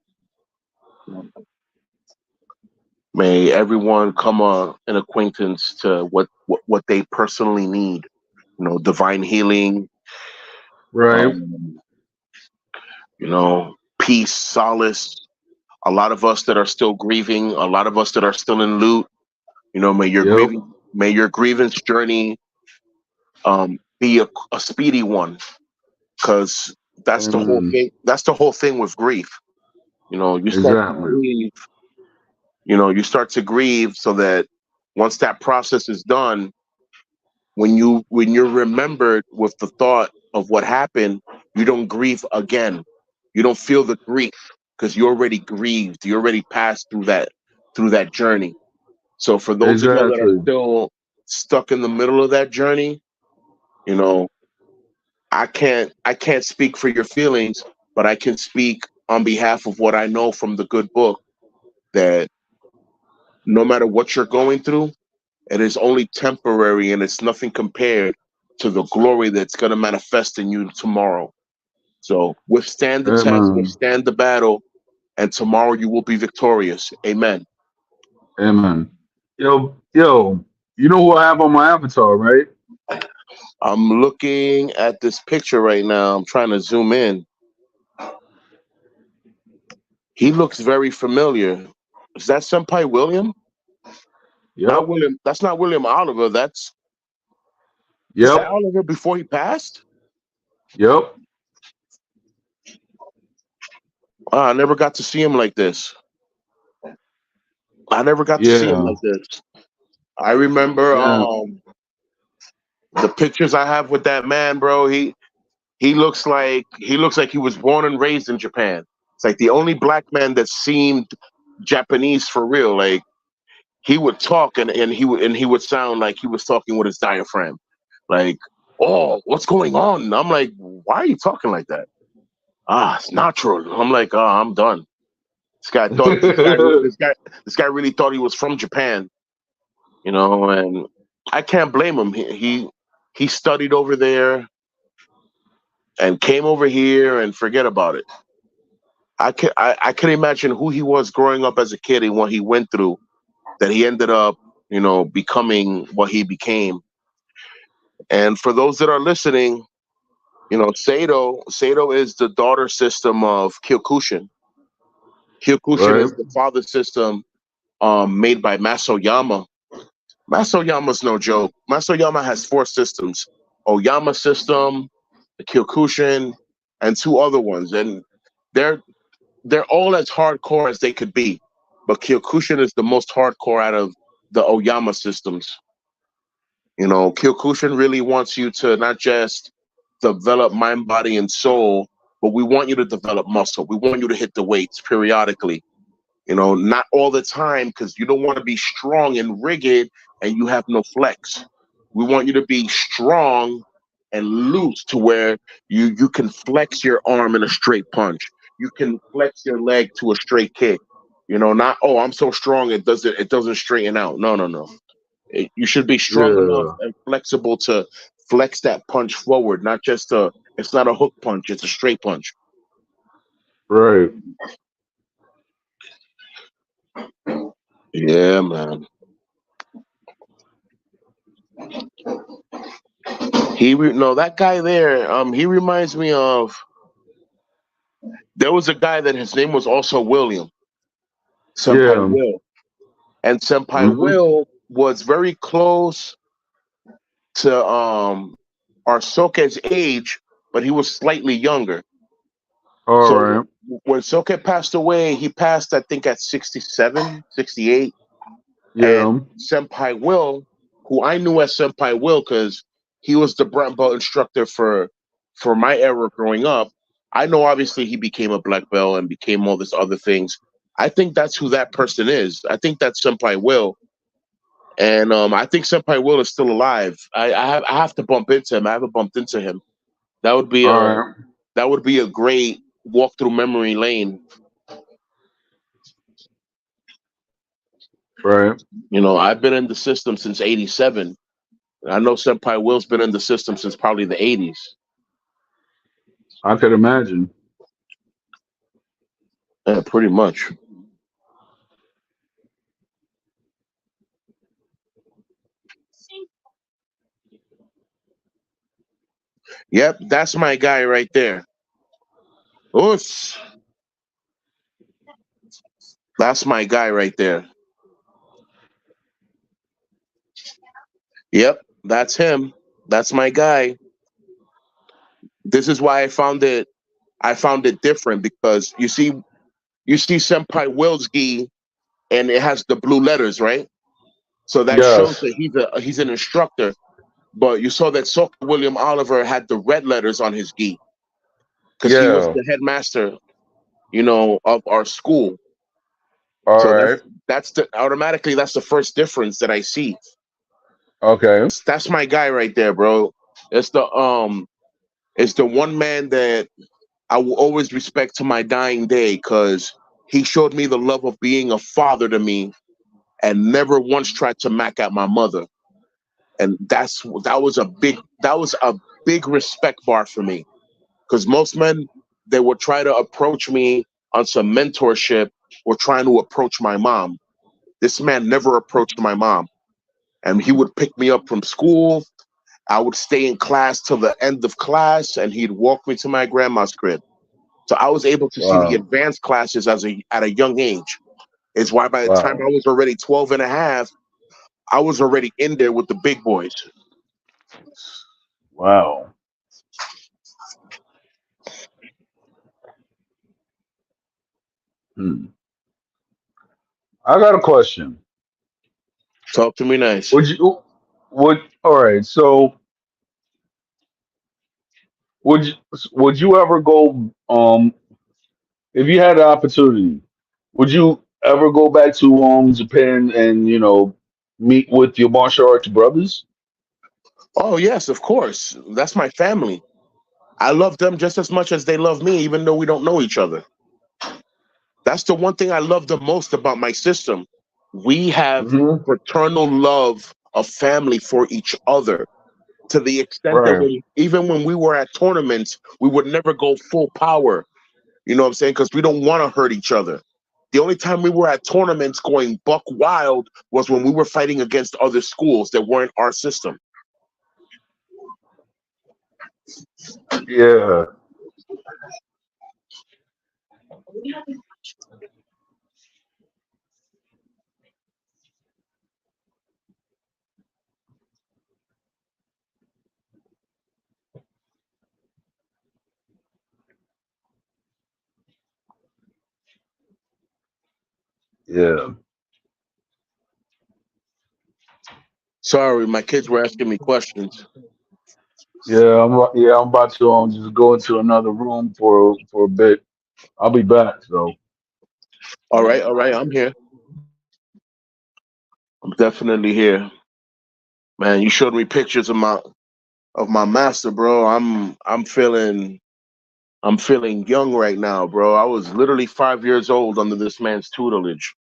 May everyone come an acquaintance to what they personally need. Divine healing, Right. um, peace, solace. A lot of us that are still grieving, a lot of us that are still in loot. Yep. May your grievance journey be a speedy one, because that's the whole Amen. thing. That's the whole thing with grief. You start to Exactly. grieve. You start to grieve so that once that process is done, when you're remembered with the thought of what happened, you don't grieve again. You don't feel the grief because you already grieved. You already passed through that journey. So for those of y'all that are Exactly. still stuck in the middle of that journey, you know, I can't speak for your feelings, but I can speak on behalf of what I know from the good book, that no matter what you're going through, it is only temporary and it's nothing compared to the glory that's going to manifest in you tomorrow. So withstand the test, Amen. withstand the battle, and tomorrow you will be victorious. Amen. Amen. Yo, you know who I have on my avatar, right? I'm looking at this picture right now. I'm trying to zoom in. He looks very familiar. Is that Senpai William? Not Yep. William. That's not William Oliver. Is that Yep. Oliver before he passed? Yep. I never got to see him like this. I never got to see him Yeah. like this. I remember Yeah. the pictures I have with that man, bro. He looks like he was born and raised in Japan. It's like the only black man that seemed Japanese for real. Like he would talk and he would sound like he was talking with his diaphragm. Like, oh, what's going on? And I'm like, why are you talking like that? It's natural. I'm like, I'm done. This guy really thought he was from Japan, and I can't blame him. He studied over there and came over here and forget about it. I can imagine who he was growing up as a kid and what he went through, that he ended up, becoming what he became. And for those that are listening, Sato is the daughter system of Kyokushin. Kyokushin Right. is the father system made by Masoyama. Masoyama's no joke. Masoyama has four systems: Oyama system, the Kyokushin, and two other ones. And they're they're all as hardcore as they could be. But Kyokushin is the most hardcore out of the Oyama systems. Kyokushin really wants you to not just develop mind, body, and soul, but we want you to develop muscle. We want you to hit the weights periodically. Not all the time, because you don't want to be strong and rigid and you have no flex. We want you to be strong and loose to where you can flex your arm in a straight punch. You can flex your leg to a straight kick. Not, oh, I'm so strong it doesn't straighten out. No, no, no. You should be strong enough Yeah. and flexible to flex that punch forward, not just it's not a hook punch, it's a straight punch. Right. Yeah, man. No, that guy there, he reminds me of, there was a guy that his name was also William, Senpai Yeah. Will. And Senpai Hmm. Will was very close to our age, but he was slightly younger. All So right. when Soke passed away, he passed, I think, at 67, 68. And Yeah. Senpai Will, who I knew as Senpai Will because he was the brown belt instructor for my era growing up. I know obviously he became a black belt and became all this other things. I think that's who that person is. I think that's Senpai Will, and I think Senpai Will is still alive. I have to bump into him. I haven't bumped into him. That would be All a right. that would be a great walk through memory lane. Right. I've been in the system since '87. I know Senpai Will's been in the system since probably the '80s. I could imagine. Yeah, pretty much. Yep, that's my guy right there. Oof, that's my guy right there. Yep, that's him. That's my guy. This is why I found it different because you see Senpai Will's gi and it has the blue letters, right? So that shows Yes. that he's an instructor. But you saw that Soka William Oliver had the red letters on his gi because he was Yeah. the headmaster, of our school. All So right. that's the first difference that I see. Okay. That's my guy right there, bro. It's the one man that I will always respect to my dying day because he showed me the love of being a father to me and never once tried to mac at my mother. And that was a big respect bar for me because most men, they would try to approach me on some mentorship or trying to approach my mom. This man never approached my mom, and he would pick me up from school. I would stay in class till the end of class, and he'd walk me to my grandma's crib. So I was able to see the Wow. advanced classes at a young age. It's why by the time I Wow. was already 12 and a half, I was already in there with the big boys. Wow. Hmm. I got a question. Talk to me nice. Would you would all right, so would you would you ever go if you had the opportunity, would you ever go back to Japan and meet with your martial arts brothers? Oh, yes, of course. That's my family. I love them just as much as they love me, even though we don't know each other. That's the one thing I love the most about my system. We have Hmm. fraternal love of family for each other to the extent that Right. even when we were at tournaments, we would never go full power. You know what I'm saying? Because we don't want to hurt each other. The only time we were at tournaments going buck wild was when we were fighting against other schools that weren't our system. Yeah. Yeah. Sorry, my kids were asking me questions. I'm about to just go into another room for a bit. I'll be back. So All right, I'm here. I'm definitely here. Man, you showed me pictures of my master, bro. I'm feeling young right now, bro. I was literally 5 years old under this man's tutelage.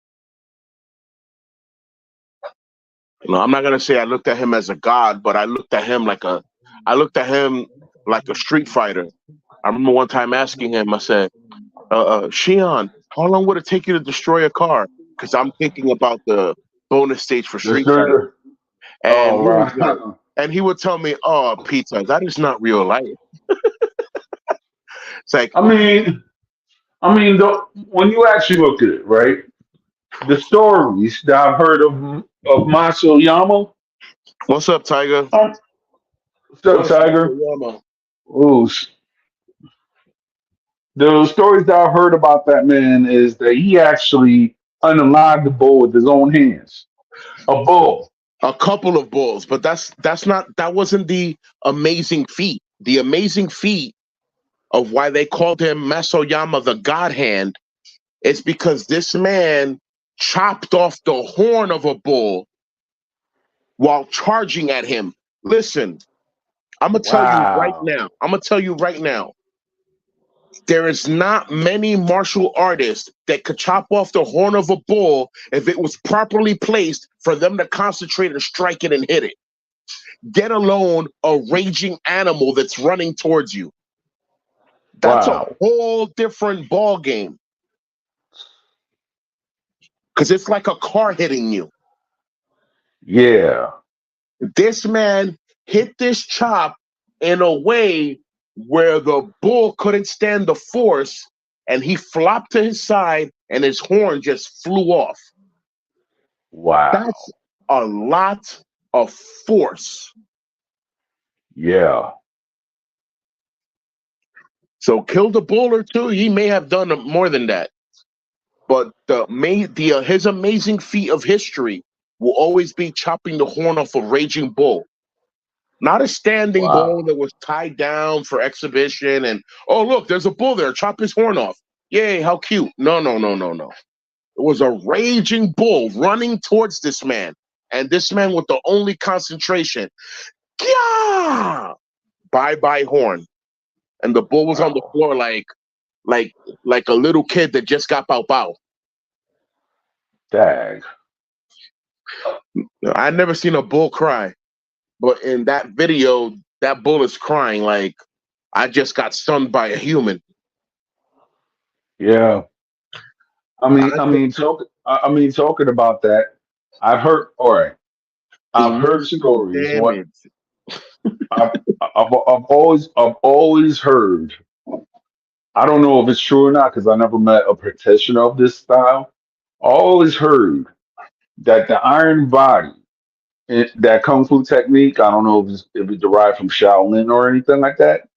I'm not gonna say I looked at him as a god, but I looked at him like a street fighter. I remember one time asking him, I said, Shion, how long would it take you to destroy a car? Because I'm thinking about the bonus stage for the Street Fighter. sure. And Oh he was like, right. and he would tell me, "Oh, pizza, that is not real life." It's like, I mean, when you actually look at it, right? The stories that I've heard of Masao Yama. "What's up, Tiger? What's up, What's up, Tiger? Yama?" Ooh, the stories that I've heard about that man is that he actually unalive the bull with his own hands. A bull. A couple of bulls, but that wasn't the amazing feat. The amazing feat of why they called him Masoyama the God Hand is because this man chopped off the horn of a bull while charging at him. Listen, I'm gonna tell you right Wow. now. I'm gonna tell you right now. There is not many martial artists that could chop off the horn of a bull if it was properly placed for them to concentrate and strike it and hit it. Get alone a raging animal that's running towards you. That's a Wow. whole different ball game because it's like a car hitting you. Yeah. This man hit this chop in a way where the bull couldn't stand the force and he flopped to his side and his horn just flew off. That's Wow. a lot of force. Yeah. So kill the bull or two. He may have done more than that, but his amazing feat of history will always be chopping the horn off a raging bull. Not a standing bull Wow. that was tied down for exhibition and, oh, look, there's a bull there, chop his horn off. Yay, how cute. No, no, no, no, no. It was a raging bull running towards this man. And this man with the only concentration, yeah, bye bye horn. And the bull was on the Wow. floor like like a little kid that just got pow pow. Dag. I've never seen a bull cry, but in that video, that bull is crying like I just got stunned by a human. Yeah. I I mean, talking about that, I've heard. All right, I've heard emotional stories. What damage. I've, I've always heard. I don't know if it's true or not because I never met a practitioner of this style. I always heard that the iron body, that kung fu technique. I don't know if it derived from Shaolin or anything like that.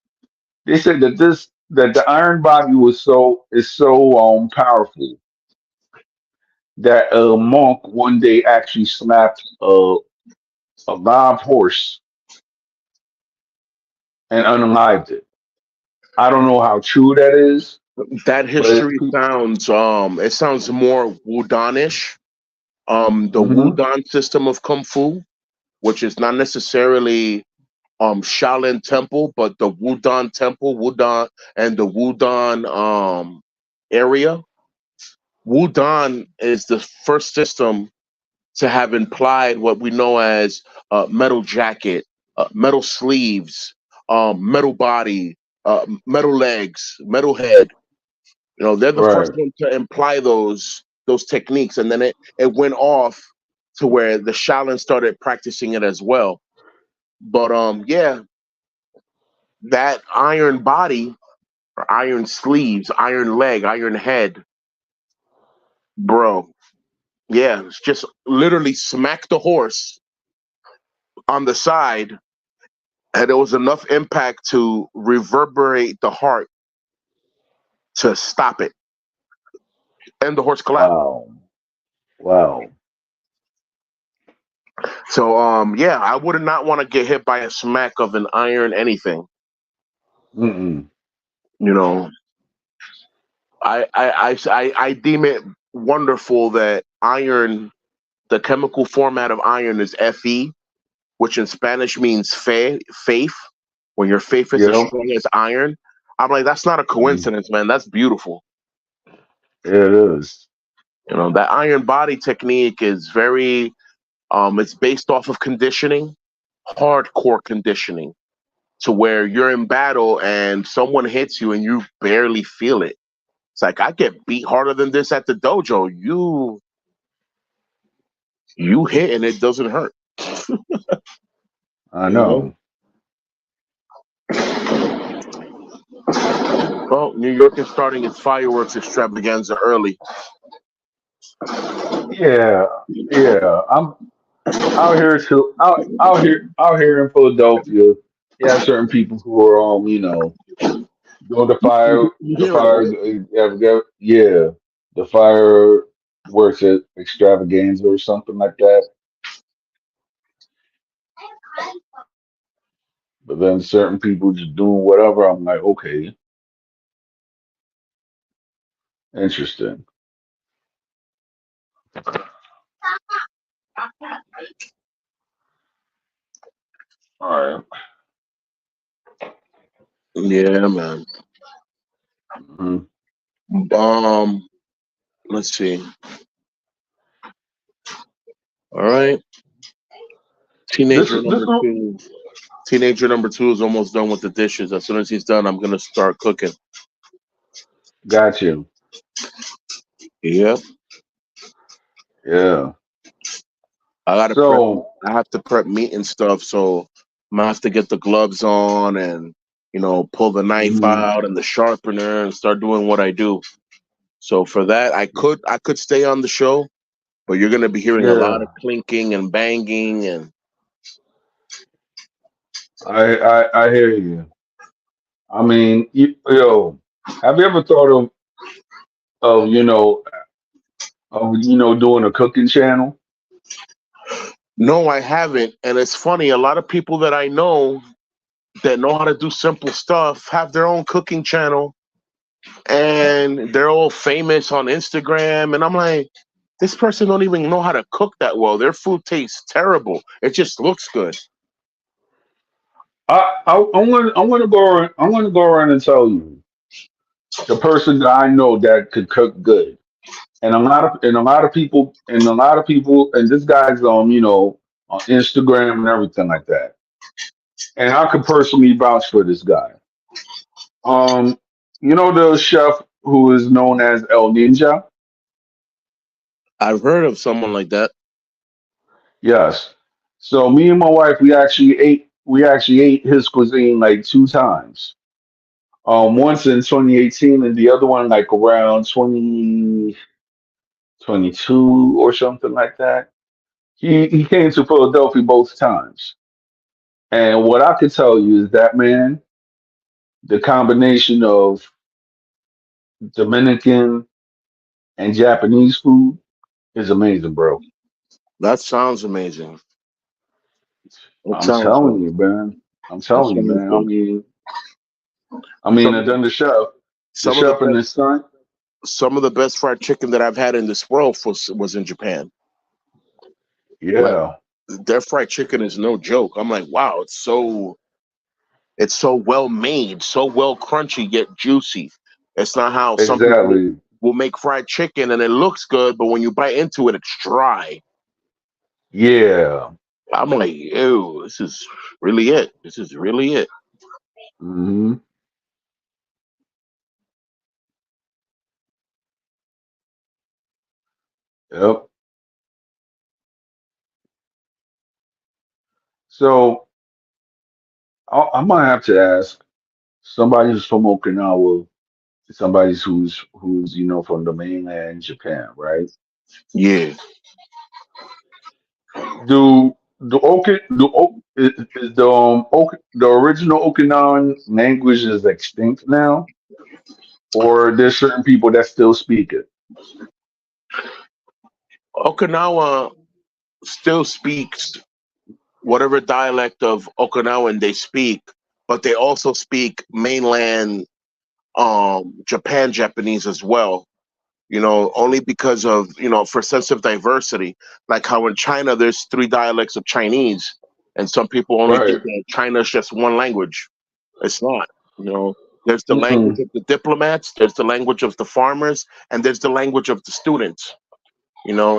They said that the iron body is so powerful that a monk one day actually snapped a live horse and unalived it. I don't know how true that is, That but it's history sounds it sounds more Wudanish. The hmm Wudan system of Kung Fu, which is not necessarily Shaolin Temple, but the Wudan Temple, Wudan and the Wudan area. Wudan is the first system to have implied what we know as metal jacket, metal sleeves, metal body, metal legs, metal head. You know, they're the first right. one to imply those techniques, and then it went off to where the Shaolin started practicing it as well. But yeah, that iron body, or iron sleeves, iron leg, iron head, bro. Yeah, it's just literally smack the horse on the side, and there was enough impact to reverberate the heart to stop it, and the horse collapsed. Wow. Wow. So yeah, I would not want to get hit by a smack of an iron anything. Mm-mm. You know, I deem it wonderful that iron, the chemical format of iron is Fe, which in Spanish means faith. When your faith is as Yeah. strong as iron, I'm like, that's not a Mm. coincidence, man. That's beautiful. It is. You know, that iron body technique is very it's based off of conditioning, hardcore conditioning, to where you're in battle and someone hits you and you barely feel it. It's like I get beat harder than this at the dojo. You hit and it doesn't hurt. I You know. know. Well, New York is starting its fireworks extravaganza early. Yeah. Yeah. I'm out here to out here in Philadelphia. You have certain people who are doing You hear it, right? yeah, the fireworks at extravaganza or something like that. But then certain people just doing whatever. I'm like, okay. Interesting. All right. Yeah, man. Mhm. Um, let's see. All right. This Teenager this number two. Teenager number two is almost done with the dishes. As soon as he's done, I'm gonna start cooking. got you. Yep. Yeah. I gotta prep. So I have to prep meat and stuff, so I'm gonna have to get the gloves on and pull the knife mhm, out and the sharpener and start doing what I do. So for that, I could stay on the show, but you're gonna be hearing a lot of yeah, clinking and banging and I hear you. I mean, yo, have you ever thought of doing a cooking channel? no, I haven't. And it's funny, a lot of people that know how to do simple stuff have their own cooking channel and they're all famous on Instagram. And I'm like, this person don't even know how to cook that well. Their food tastes terrible. It just looks good. I'm gonna go around and tell you the person that I know that could cook good, and a lot of people, and this guy's on on Instagram and everything like that, and I could personally vouch for this guy. Um, the chef who is known as El Ninja. I've heard of someone like that. Yes. So me and my wife, we actually ate his cuisine like two times. Once in 2018 and the other one like around 2022 or something like that. He came to Philadelphia both times. And what I could tell you is that man, the combination of Dominican and Japanese food is amazing, bro. That sounds amazing. It I'm sounds telling you, good. man. I'm It telling you, sounds man. good. Some of And the then the some of the chef and best his son. fried chicken that I've had in this world was in Japan. Like Yeah, their fried chicken is no joke. I'm like, wow, it's so well made, so well crunchy yet juicy. It's not how some people exactly. will make fried chicken and it looks good, but when you bite into it, it's dry. Yeah. I'm like, ew, this is really it. This is really it. Hmm. Yep. So I might have to ask somebody who's from Okinawa, somebody who's from the mainland Japan, right? Yeah. Do Oki do O- is the original Okinawan language is extinct now, or there's certain people that still speak it? Okinawa still speaks whatever dialect of Okinawan they speak, but they also speak mainland Japan Japanese as well. Only because of, for sense of diversity, like how in China there's three dialects of Chinese, and some people only Right. think that China is just one language. It's not. You know, there's the language Mm-mm. of the diplomats, there's the language of the farmers, and there's the language of the students.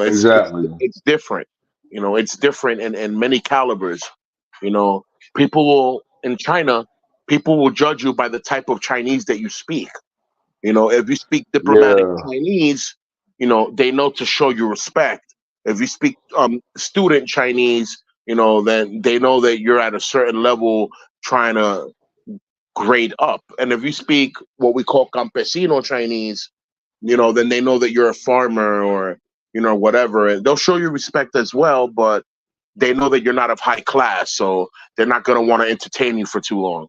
It's Exactly. it's different. It's different in many calibers. You know, people will in China, people will judge you by the type of Chinese that you speak. If you speak diplomatic Yeah. Chinese, they know to show you respect. If you speak student Chinese, then they know that you're at a certain level trying to grade up. And if you speak what we call campesino Chinese, then they know that you're a farmer or, whatever. And they'll show you respect as well, but they know that you're not of high class. So they're not going to want to entertain you for too long.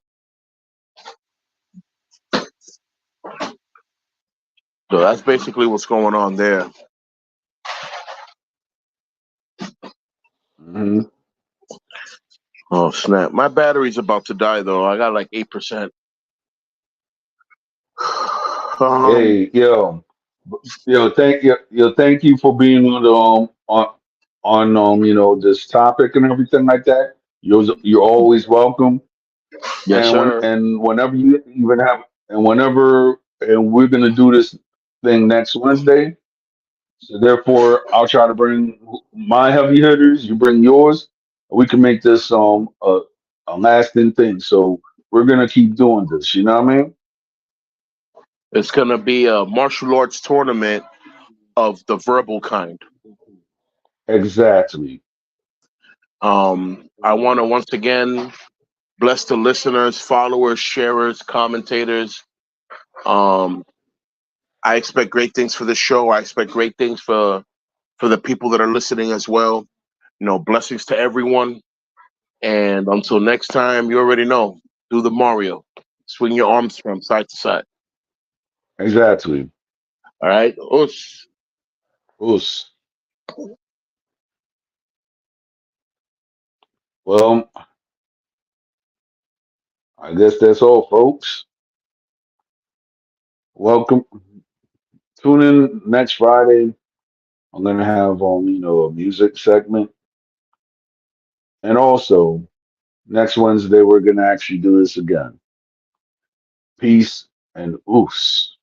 So that's basically what's going on there. Hmm. Oh snap! My battery's about to die though. I got like 8%. Um, Hey, yo. thank you for being on the this topic and everything like that. You're always welcome. Yes, sir. And whenever you even have and whenever and we're gonna do this thing next Wednesday. So therefore, I'll try to bring my heavy hitters. You bring yours. We can make this a lasting thing. So we're gonna keep doing this. You know what I mean? It's gonna be a martial arts tournament of the verbal kind. Exactly. I want to once again bless the listeners, followers, sharers, commentators. Um, I expect great things for the show. I expect great things for the people that are listening as well. Blessings to everyone. And until next time, you already know, do the Mario. Swing your arms from side to side. Exactly. All right? Us. Oops. Well, I guess that's all, folks. Welcome. Tune in next Friday. I'm gonna have a music segment, and also next Wednesday we're gonna actually do this again. Peace and oos.